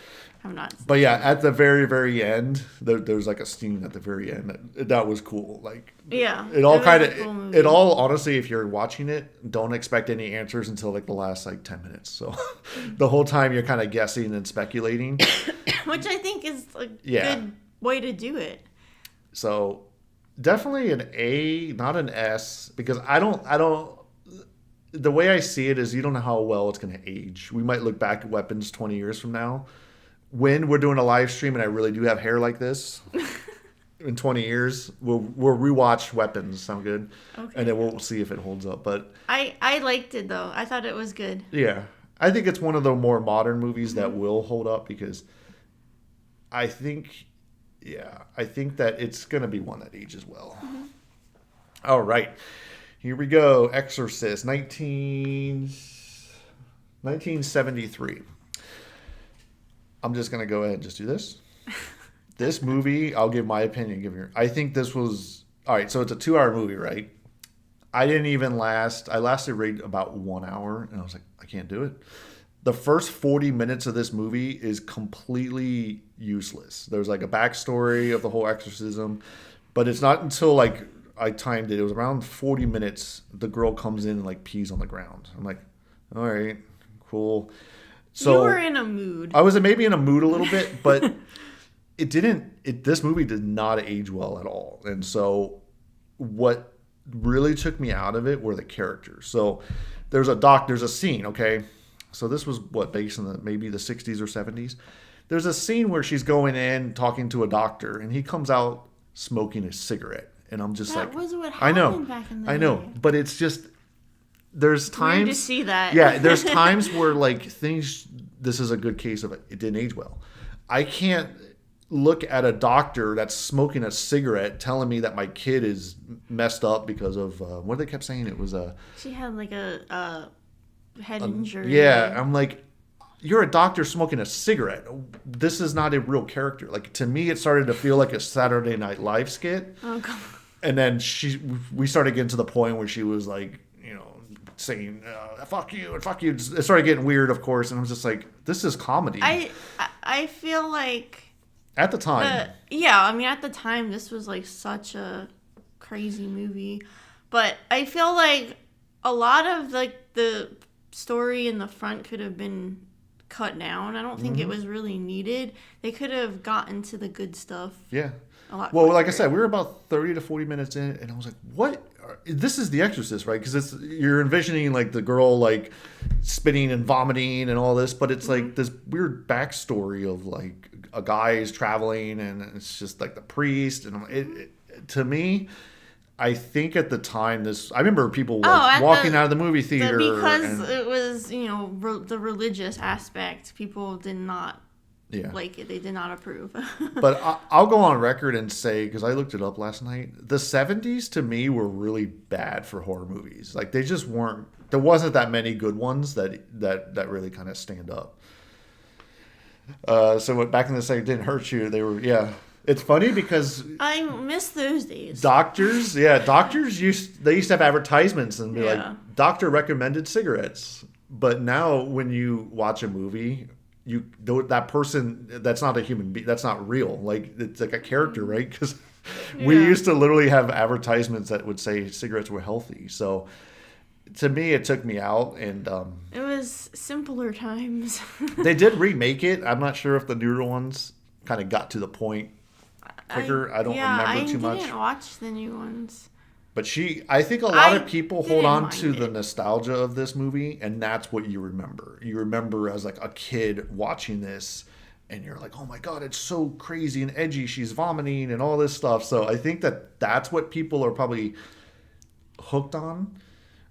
have not seen it. But at the very, very end, there's like a scene at the very end that was cool. Like, it all honestly, if you're watching it, don't expect any answers until like the last like 10 minutes. So the whole time you're kind of guessing and speculating, which I think is a good way to do it. So definitely an A, not an S, because I don't. The way I see it is, you don't know how well it's going to age. We might look back at Weapons 20 years from now, when we're doing a live stream and I really do have hair like this. In 20 years, we'll rewatch Weapons. Sound good? Okay. And then we'll see if it holds up. But I liked it though. I thought it was good. Yeah, I think it's one of the more modern movies that will hold up because I think that it's going to be one that ages well. All right. Here we go. Exorcist, 1973. I'm just going to go ahead and just do this. This movie, I'll give my opinion. I think this was... All right, so it's a 2-hour movie, right? I didn't even last... I lasted right about 1 hour, and I was like, I can't do it. The first 40 minutes of this movie is completely useless. There's like a backstory of the whole exorcism, but it's not until like I timed it. It was around 40 minutes. The girl comes in and like pees on the ground. I'm like, all right, cool. So you were in a mood. I was maybe in a mood a little bit, but this movie did not age well at all. And so what really took me out of it were the characters. So there's a scene, okay? So this was based in maybe the 60s or 70s. There's a scene where she's going in talking to a doctor, and he comes out smoking a cigarette, and I'm just that was what happened back in the day. I know, but it's just there's times weird to see that. Yeah, there's times where like things. This is a good case of it didn't age well. I can't look at a doctor that's smoking a cigarette telling me that my kid is messed up because of what they kept saying. It was she had like a head injury. Yeah, I'm like, you're a doctor smoking a cigarette. This is not a real character. Like, to me, it started to feel like a Saturday Night Live skit. Oh, God. And then we started getting to the point where she was like, saying "fuck you" and "fuck you." It started getting weird, of course, and I was just like, "This is comedy." I feel like at the time, at the time, this was like such a crazy movie, but I feel like a lot of like the story in the front could have been cut down. I don't think it was really needed. They could have gotten to the good stuff. Yeah. Well, quicker. Like I said, we were about 30 to 40 minutes in, and I was like, "What? This is The Exorcist, right?" Because you're envisioning like the girl like spitting and vomiting and all this, but it's like this weird backstory of like a guy is traveling, and it's just like the priest, and to me, I think at the time I remember people walking out of the movie theater because it was the religious aspect. People did not. Yeah. Like it, they did not approve. But I'll go on record and say, because I looked it up last night, the 70s to me were really bad for horror movies. Like they just weren't. There wasn't that many good ones that really kind of stand up. So back in the day, it didn't hurt you. They were It's funny because I miss those days. Doctors used to have advertisements and be like, "Doctor recommended cigarettes." But now when you watch a movie, that person, that's not a human being, that's not real. Like it's like a character, right? Because we used to literally have advertisements that would say cigarettes were healthy. So to me, it took me out, and it was simpler times. They did remake it. I'm not sure if the newer ones kind of got to the point quicker. I don't remember too much. I didn't watch the new ones. But I think a lot of people hold on to the nostalgia of this movie, and that's what you remember. You remember as like a kid watching this, and you're like, "Oh my God, it's so crazy and edgy. She's vomiting and all this stuff." So I think that's what people are probably hooked on.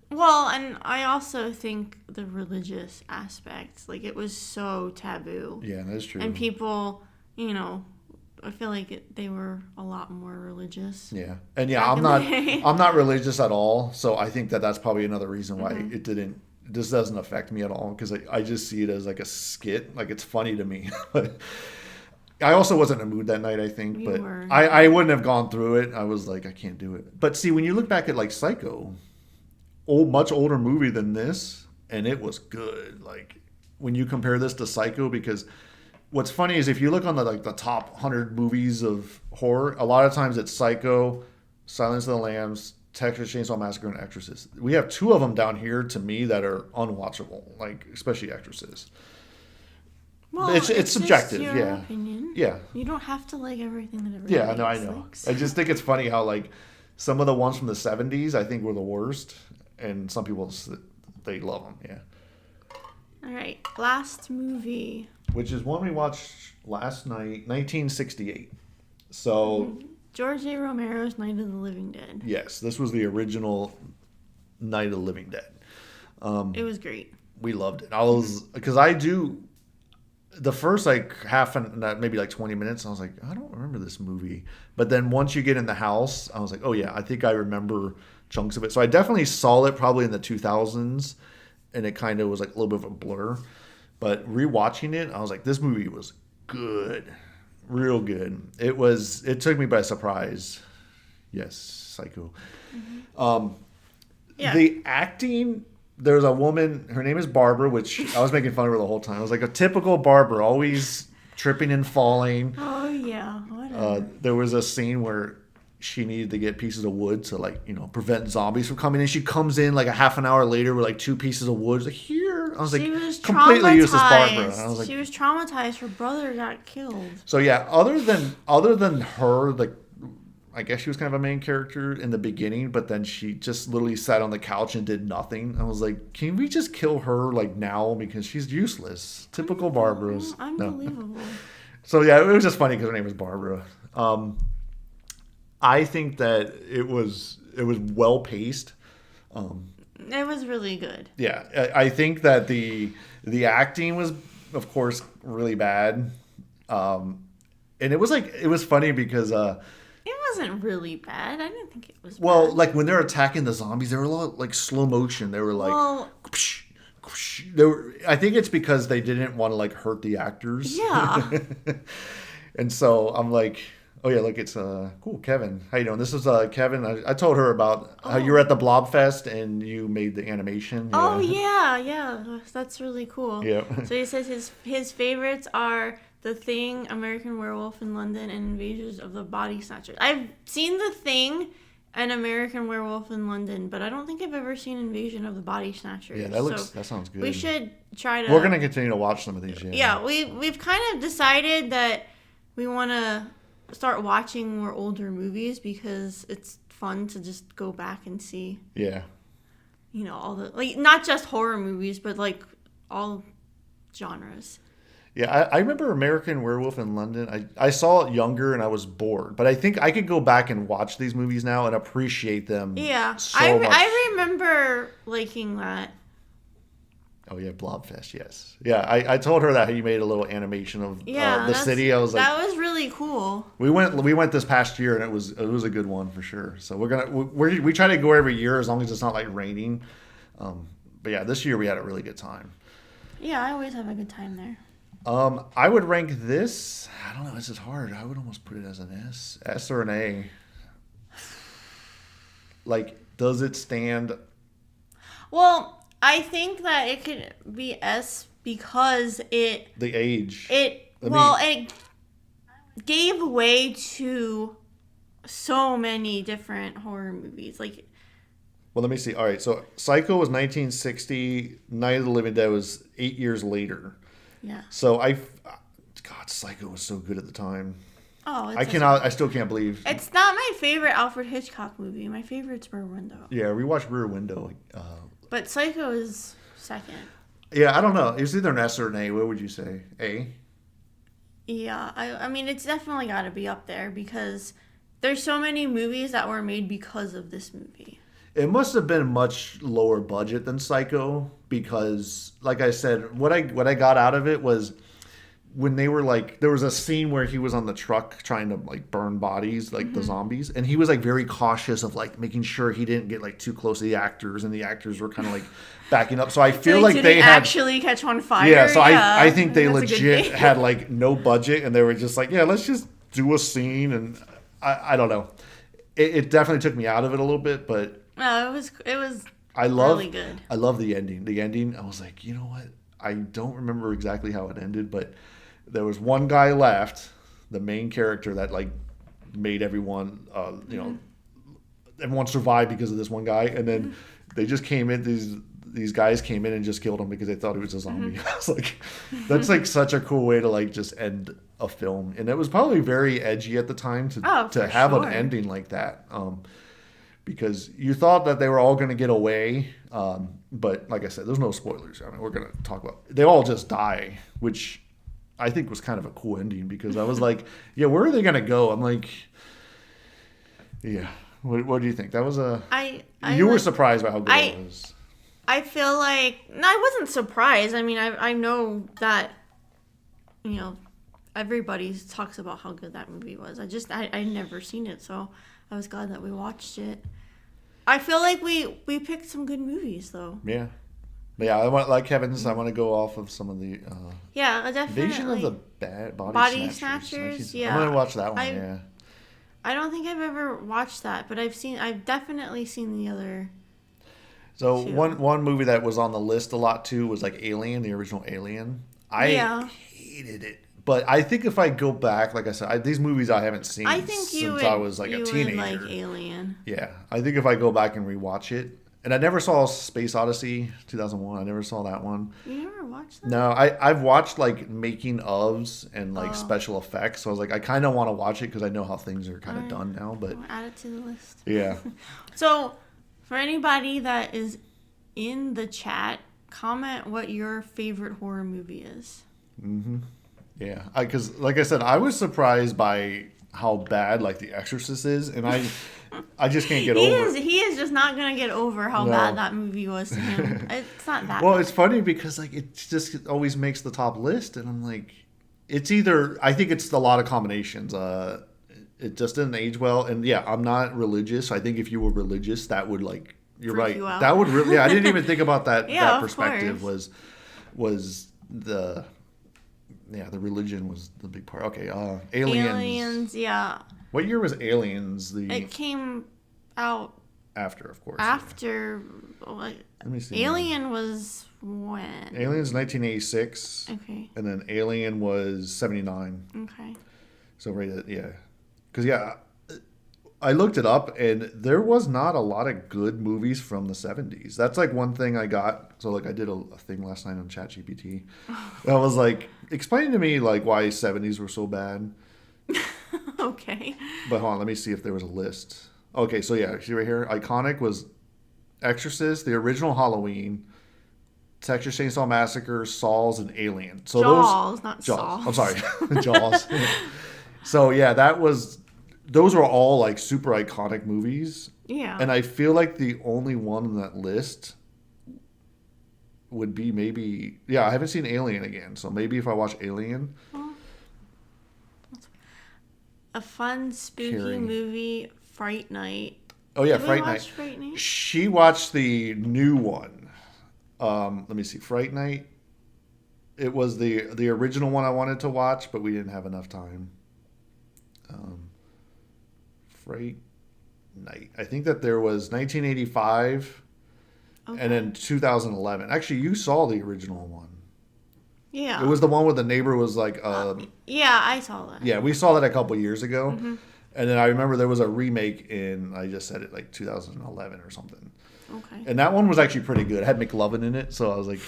Well, and I also think the religious aspects, like it was so taboo. Yeah, that's true. And people, I feel like they were a lot more religious. Yeah, and I'm not religious at all, so I think that's probably another reason why this doesn't affect me at all, because I just see it as like a skit, like it's funny to me. But I also wasn't in a mood that night, I think, but I wouldn't have gone through it. I was like, I can't do it. But see, when you look back at like Psycho, much older movie than this, and it was good. Like when you compare this to Psycho, because what's funny is if you look on the top 100 movies of horror, a lot of times it's Psycho, Silence of the Lambs, Texas Chainsaw Massacre, and Exorcist. We have two of them down here to me that are unwatchable, like especially Exorcist. Well, it's subjective, just your opinion. Yeah. You don't have to like everything that everybody I know. I just think it's funny how like some of the ones from the 70s I think were the worst, and some people they love them. Yeah. All right, last movie. Which is one we watched last night, 1968. So George A. Romero's Night of the Living Dead. Yes, this was the original Night of the Living Dead. It was great. We loved it. Because I do the first like maybe like 20 minutes, I was like, I don't remember this movie. But then once you get in the house, I was like, oh yeah, I think I remember chunks of it. So I definitely saw it probably in the 2000s, and it kind of was like a little bit of a blur. But rewatching it, I was like, this movie was good. Real good. It took me by surprise. Yes, Psycho. The acting, there's a woman, her name is Barbara, which I was making fun of her the whole time. I was like, a typical Barbara, always tripping and falling. Oh, yeah. Whatever. There was a scene where she needed to get pieces of wood to prevent zombies from coming in. She comes in like a half an hour later with like 2 pieces of wood. Like, here. I was like, completely useless Barbara. I was like, she was traumatized. Her brother got killed. So yeah, other than her, like, I guess she was kind of a main character in the beginning, but then she just literally sat on the couch and did nothing. I was like, can we just kill her like now, because she's useless. Typical Barbara's. Unbelievable. No. So yeah, it was just funny because her name was Barbara. I think that it was well paced. It was really good. Yeah, I think that the acting was, of course, really bad. And it was funny because it wasn't really bad. I didn't think it was well, bad. like when they're attacking the zombies, they were a lot like slow motion. They were like, I think it's because they didn't want to like hurt the actors. Yeah. And so I'm like, oh yeah, look, it's cool, Kevin. How you doing? This is Kevin. I told her about how you were at the Blob Fest and you made the animation. Oh yeah, that's really cool. Yeah. So he says his favorites are The Thing, American Werewolf in London, and Invasions of the Body Snatchers. I've seen The Thing and American Werewolf in London, but I don't think I've ever seen Invasion of the Body Snatchers. Yeah, that sounds good. We should try to. We're gonna continue to watch some of these. Yeah, we've kind of decided that we want to start watching more older movies because it's fun to just go back and see. Yeah. You know, all the like not just horror movies, but like all genres. Yeah, I remember American Werewolf in London. I saw it younger and I was bored, but I think I could go back and watch these movies now and appreciate them. Yeah, so much. I remember liking that. Oh yeah, Blobfest, yes. Yeah, I told her that you made a little animation of the city. I was like, that was really cool. We went this past year and it was a good one for sure. So we try to go every year as long as it's not like raining. But yeah, this year we had a really good time. Yeah, I always have a good time there. I would rank this. I don't know. This is hard. I would almost put it as an S or an A. Like, does it stand? Well, I think that it could be S because the age. It gave way to so many different horror movies. Like, well, let me see. All right, so Psycho was 1960. Night of the Living Dead was 8 years later. Yeah. So God, Psycho was so good at the time. Oh, I still can't believe. It's not my favorite Alfred Hitchcock movie. My favorite's Rear Window. Yeah, we watched Rear Window. But Psycho is second. Yeah, I don't know. It's either an S or an A. What would you say? A? Yeah, I mean, it's definitely got to be up there because there's so many movies that were made because of this movie. It must have been much lower budget than Psycho because, like I said, what I got out of it was when they were like, there was a scene where he was on the truck trying to like burn bodies, like the zombies, and he was like very cautious of like making sure he didn't get like too close to the actors, and the actors were kind of like backing up. So I feel like they had actually catch on fire. Yeah, so I think they legit had like no budget, and they were just like, yeah, let's just do a scene, and I don't know. It definitely took me out of it a little bit, but no, it was really good. I love the ending. The ending, I was like, you know what? I don't remember exactly how it ended, but there was one guy left, the main character that like made everyone, everyone survived because of this one guy, and then they just came in. These guys came in and just killed him because they thought he was a zombie. I was like, that's like such a cool way to like just end a film, and it was probably very edgy at the time to have an ending like that. Because you thought that they were all going to get away, but like I said, there's no spoilers. I mean, we're going to talk about they all just die, which I think was kind of a cool ending because I was like, yeah, where are they going to go? I'm like, yeah. What do you think? That was you were surprised by how good it was. I feel like I wasn't surprised. I mean, I know that everybody talks about how good that movie was. I never seen it, so I was glad that we watched it. I feel like we picked some good movies, though. Yeah. Yeah, I want, like Kevin's, I want to go off of some of the... definitely. Invasion of the Body Snatchers. Yeah. I'm going to watch that one, I don't think I've ever watched that, but I've definitely seen the other So two. One movie that was on the list a lot, too, was like Alien, the original Alien. I hated it. But I think if I go back, like I said, these movies I haven't seen since I was like a teenager. Would like Alien. Yeah, I think if I go back and rewatch it, and I never saw Space Odyssey 2001. I never saw that one. You never watched that? No, I've watched like making ofs and like special effects. So I was like, I kind of want to watch it because I know how things are kind of done now. But I'll add it to the list. Yeah. So for anybody that is in the chat, comment what your favorite horror movie is. Mm-hmm. Yeah, because like I said, I was surprised by how bad like The Exorcist is, and I just can't get over it. He is just not gonna get over how bad that movie was to him. It's not that. Well, bad. It's funny because like it just always makes the top list, and I'm like, it's either I think it's a lot of combinations. It just didn't age well, and yeah, I'm not religious. I think if you were religious, that would like you're freak right. you out. That would really. Yeah, I didn't even think about that. Yeah, that of perspective course. was the. Yeah, the religion was the big part. Okay, Aliens. Aliens, yeah. What year was Aliens? It came out After, of course. after. What? Let me see. Alien was when? Aliens 1986. Okay. And then Alien was 79. Okay. So right at, yeah. Because, yeah, I looked it up, and there was not a lot of good movies from the 70s. That's, like, one thing I got. So, like, I did a thing last night on ChatGPT. I was like, explain to me, like, why 70s were so bad. Okay. But hold on, let me see if there was a list. Okay, so yeah, see right here? Iconic was Exorcist, the original Halloween, Texas Chainsaw Massacre, Saws, and Alien. So Jaws, not Jaws. Saws. I'm sorry, Jaws. So yeah, those were all like super iconic movies. Yeah. And I feel like the only one on that list would be maybe, yeah, I haven't seen Alien again. So maybe if I watch Alien. A fun, spooky Carrie. movie, Fright Night. Oh yeah, Did Fright we Night. watch Fright Night? She watched the new one. Let me see, Fright Night. It was the original one I wanted to watch, but we didn't have enough time. Fright Night. I think that there was 1985 Okay. and then 2011. Actually, you saw the original one. Yeah. It was the one where the neighbor was like, Yeah, I saw that. yeah, we saw that a couple years ago. Mm-hmm. And then I remember there was a remake in, I just said it, like 2011 or something. Okay. And that one was actually pretty good. It had McLovin in it, so I was like,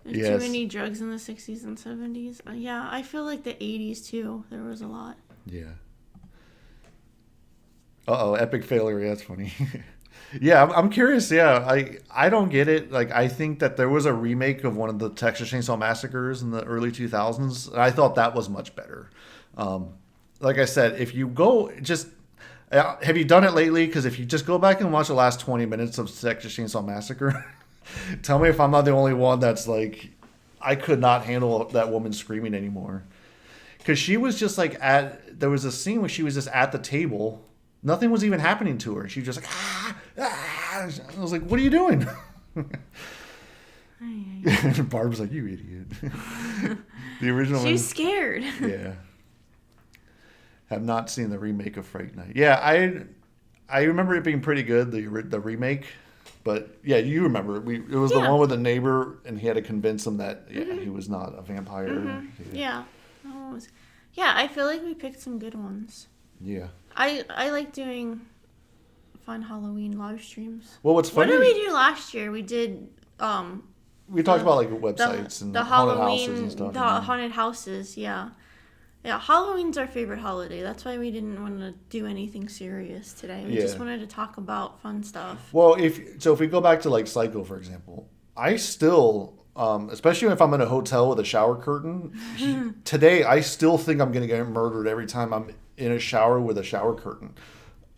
There's yes. too many drugs in the 60s and 70s. Yeah, I feel like the 80s too. There was a lot. Yeah. Uh-oh, epic failure. That's funny. Yeah, I'm curious. Yeah, I don't get it. Like, I think that there was a remake of one of the Texas Chainsaw Massacres in the early 2000s. And I thought that was much better. Like I said, if you go just... have you done it lately? Because if you just go back and watch the last 20 minutes of Texas Chainsaw Massacre, tell me if I'm not the only one that's like, I could not handle that woman screaming anymore. Because she was just like there was a scene where she was just at the table. Nothing was even happening to her. She was just like, ah. I was like, what are you doing? Barb's like, you idiot. The original one. She's scared. Yeah. Have not seen the remake of Fright Night. Yeah, I remember it being pretty good, the remake. But yeah, you remember it. It was the one with the neighbor, and he had to convince him that he was not a vampire. Mm-hmm. Yeah. Yeah, I feel like we picked some good ones. Yeah. I like doing fun Halloween live streams. Well, what's funny? What did we do last year? We did we talked about like websites and the haunted Halloween, houses and stuff. the haunted houses. Yeah. Yeah, Halloween's our favorite holiday. That's why we didn't want to do anything serious today. We just wanted to talk about fun stuff. Well, if we go back to like Psycho, for example, I still, especially if I'm in a hotel with a shower curtain, today I still think I'm going to get murdered every time I'm in a shower with a shower curtain.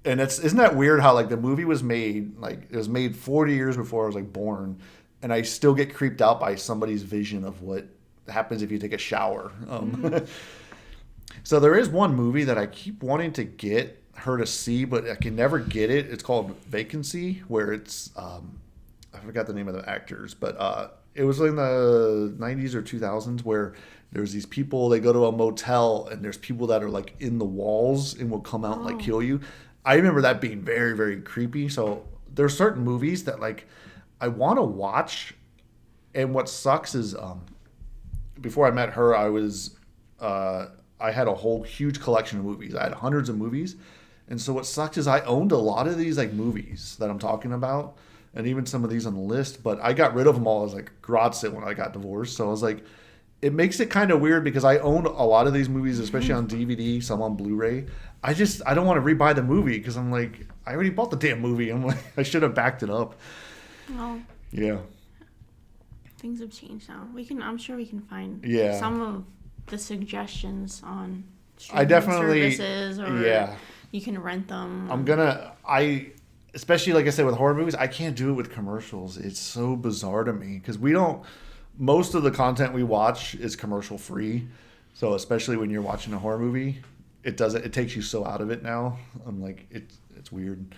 And isn't that weird how like the movie was made, like it was made 40 years before I was like born, and I still get creeped out by somebody's vision of what happens if you take a shower. So there is one movie that I keep wanting to get her to see, but I can never get it. It's called Vacancy, where it's I forgot the name of the actors, but it was in the 90s or 2000s where there's these people, they go to a motel and there's people that are like in the walls and will come out and like kill you. I remember that being very, very creepy. So there's certain movies that like I want to watch, and what sucks is before I met her, I had a whole huge collection of movies. I had hundreds of movies. And so what sucked is I owned a lot of these like movies that I'm talking about, and even some of these on the list, but I got rid of them all as like garage sale when I got divorced. So I was like, it makes it kind of weird because I own a lot of these movies, especially on DVD, some on Blu-ray. I don't want to rebuy the movie because I'm like, I already bought the damn movie. I'm like, I should have backed it up. Well, yeah. Things have changed now. I'm sure we can find Yeah. some of the suggestions on I streaming definitely, services, or yeah. you can rent them. Especially like I said with horror movies, I can't do it with commercials. It's so bizarre to me because most of the content we watch is commercial free. So especially when you're watching a horror movie, it takes you so out of it now. I'm like, it's weird.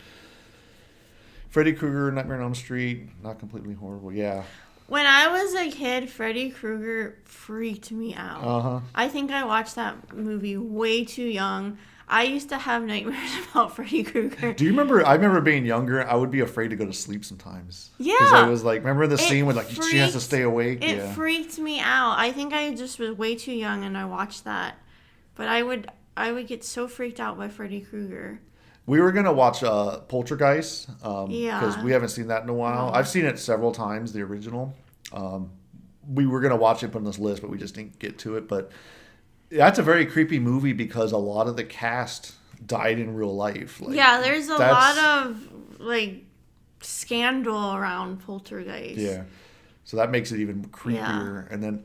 Freddy Krueger, Nightmare on Elm Street, not completely horrible. Yeah. When I was a kid, Freddy Krueger freaked me out. Uh-huh. I think I watched that movie way too young. I used to have nightmares about Freddy Krueger. Do you remember? I remember being younger. I would be afraid to go to sleep sometimes. Yeah. Because I was like, remember the scene where like she has to stay awake? It freaked me out. I think I just was way too young and I watched that. But I would get so freaked out by Freddy Krueger. We were going to watch Poltergeist. Because we haven't seen that in a while. Oh. I've seen it several times, the original. We were going to watch it on this list, but we just didn't get to it. But that's a very creepy movie because a lot of the cast died in real life. Like, yeah, there's a lot of like scandal around Poltergeist. Yeah. So that makes it even creepier. Yeah. And then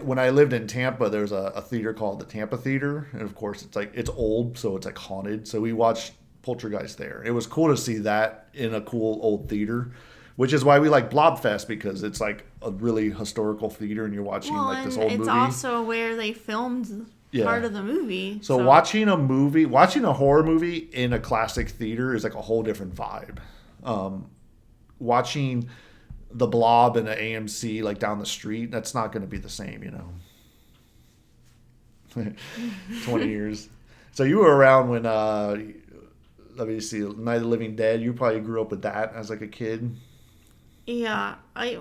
when I lived in Tampa, there's a theater called the Tampa Theater, and of course it's old, so it's like haunted. So we watched Poltergeist there. It was cool to see that in a cool old theater, which is why we like Blobfest, because it's like a really historical theater, and you're watching like this old movie. It's also where they filmed part of the movie. So watching a horror movie in a classic theater is like a whole different vibe. Watching the Blob in an AMC like down the street, that's not going to be the same, 20 years. So you were around when let me see, Night of the Living Dead. You probably grew up with that as like a kid. Yeah, I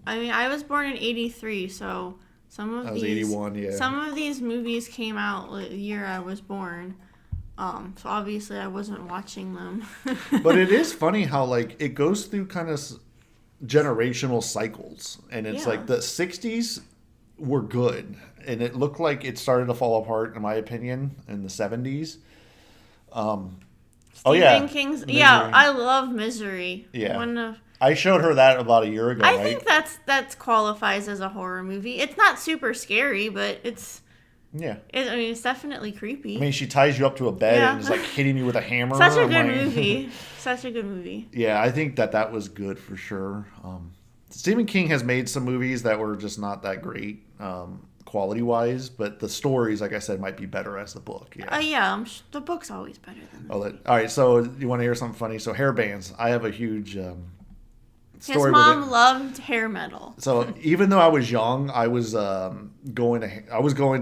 mean I was born in '83, so I was 81. Yeah. Some of these movies came out the year I was born. So obviously I wasn't watching them. But it is funny how like it goes through kind of generational cycles, and it's like the 60s were good, and it looked like it started to fall apart in my opinion in the 70s. Stephen King's Misery. I love Misery. I showed her that about a year ago. I think that qualifies as a horror movie. It's not super scary, but it's it's definitely creepy. I mean, she ties you up to a bed and is like hitting you with a hammer. Such a good movie. Such a good movie. Yeah, I think that was good for sure. Stephen King has made some movies that were just not that great quality-wise, but the stories, like I said, might be better as the book. Yeah, the book's always better than the movie. All right, so you want to hear something funny? So hair bands. I have a huge story. His mom loved hair metal. So even though I was young, I was going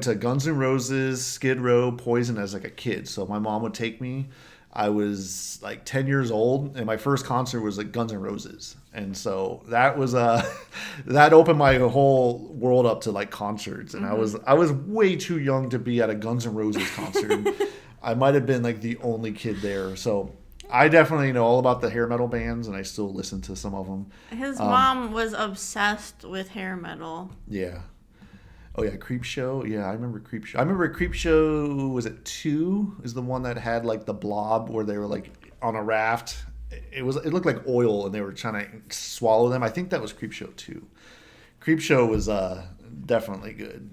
to Guns N' Roses, Skid Row, Poison as like a kid. So my mom would take me. I was like 10 years old, and my first concert was like Guns N' Roses, and so that was that opened my whole world up to like concerts. And I was way too young to be at a Guns N' Roses concert. I might have been like the only kid there. So I definitely know all about the hair metal bands, and I still listen to some of them. His mom was obsessed with hair metal. Yeah. Oh yeah, Creepshow. Yeah, I remember Creepshow. I remember Creepshow. Was it 2? Is the one that had like the blob where they were like on a raft. It looked like oil, and they were trying to swallow them. I think that was Creepshow 2. Creepshow was definitely good.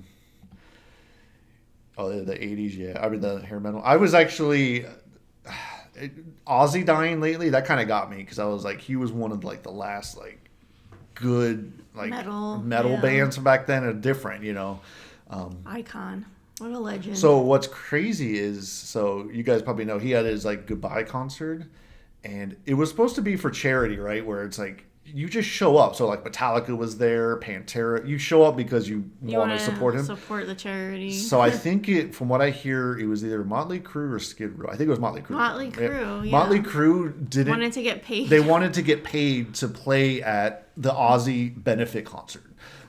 Oh, the 80s. Yeah, I mean the hair metal. I was actually. Ozzy dying lately, that kind of got me, because I was like, he was one of like the last like good like metal bands from back then, and different, icon. What a legend. So what's crazy is, so you guys probably know, he had his like goodbye concert, and it was supposed to be for charity, right? Where it's like you just show up. So like Metallica was there, Pantera. You show up because you want to support him. Support the charity. So I think from what I hear, it was either Motley Crue or Skid Row. I think it was Motley Crue. Motley Crue, yeah. Motley Crue wanted to get paid. They wanted to get paid to play at the Ozzy benefit concert.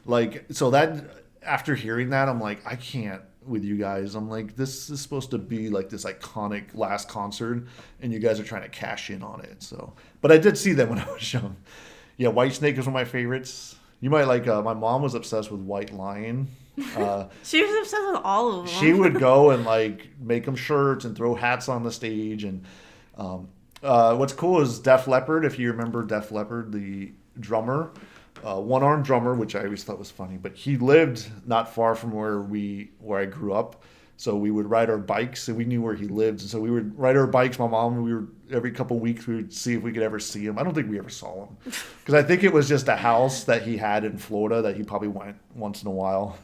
Like, so that, after hearing that, I'm like, I can't with you guys. I'm like, this is supposed to be like this iconic last concert, and you guys are trying to cash in on it. So, but I did see them when I was young. Yeah, Whitesnake is one of my favorites. You might like, my mom was obsessed with White Lion. She was obsessed with all of them. She would go and like make them shirts and throw hats on the stage. And what's cool is Def Leppard. If you remember Def Leppard, the drummer, one-armed drummer, which I always thought was funny, but he lived not far from where I grew up. So we would ride our bikes, and we knew where he lived. And so we would ride our bikes. My mom, every couple of weeks, we would see if we could ever see him. I don't think we ever saw him, because I think it was just a house that he had in Florida that he probably went once in a while.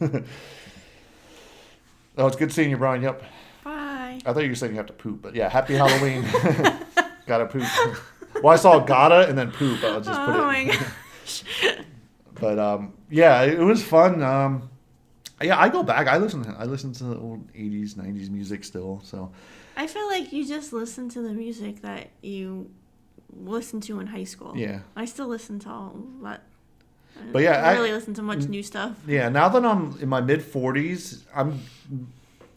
Oh, it's good seeing you, Brian. Yep. Bye. I thought you were saying you have to poop, but yeah, happy Halloween. Gotta poop. Well, I saw gotta and then poop. I'll just put it. Oh my gosh. But yeah, it was fun. Yeah, I go back. I listen to the old 80s, 90s music still. So I feel like you just listen to the music that you listened to in high school. yeah. I still listen to all that. But yeah, I don't really listen to much new stuff. Yeah, now that I'm in my mid 40s,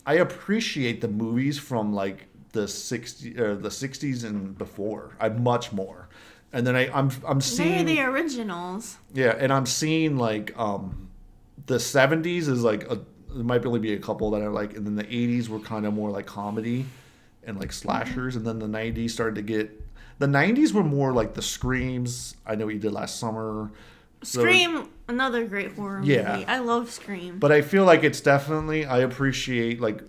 I appreciate the movies from like the 60s and before. I much more. And then I'm seeing They're the originals. yeah, and I'm seeing like the 70s is like there might only be a couple that I like, and then the 80s were kind of more like comedy and like slashers, and then the 90s started to get the 90s were more like the screams. I Know What You Did Last Summer. Scream, another great horror movie. Yeah. I love Scream. But I feel like it's definitely I appreciate like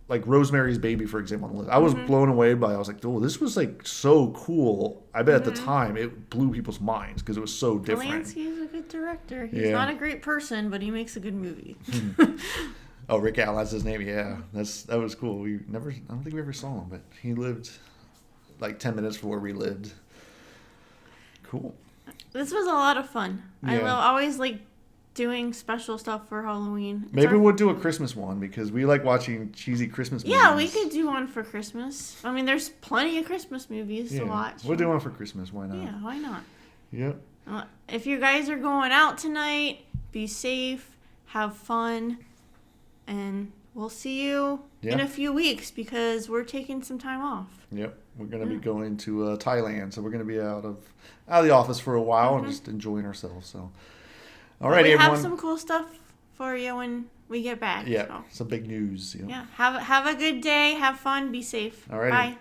Rosemary's Baby, for example, on the list. I was blown away by. I was like, oh, this was like so cool. I bet at the time it blew people's minds because it was so different. Polanski is a good director. He's Yeah. not a great person, but he makes a good movie. Oh, Rick Allen, that's his name. Yeah, that was cool. I don't think we ever saw him, but he lived like 10 minutes from where we lived. Cool. This was a lot of fun. Yeah. I always like doing special stuff for Halloween. Maybe we'll do a Christmas one because we like watching cheesy Christmas movies. Yeah, we could do one for Christmas. I mean, there's plenty of Christmas movies to watch. We'll do one for Christmas. Why not? Yeah, why not? Yep. If you guys are going out tonight, be safe, have fun, and we'll see you in a few weeks because we're taking some time off. Yep. We're going to be going to Thailand, so we're going to be out of the office for a while and just enjoying ourselves. So, all right, everyone. We have some cool stuff for you when we get back. Yeah, so. some big news. Yeah. Have a good day. Have fun. Be safe. All right. Bye.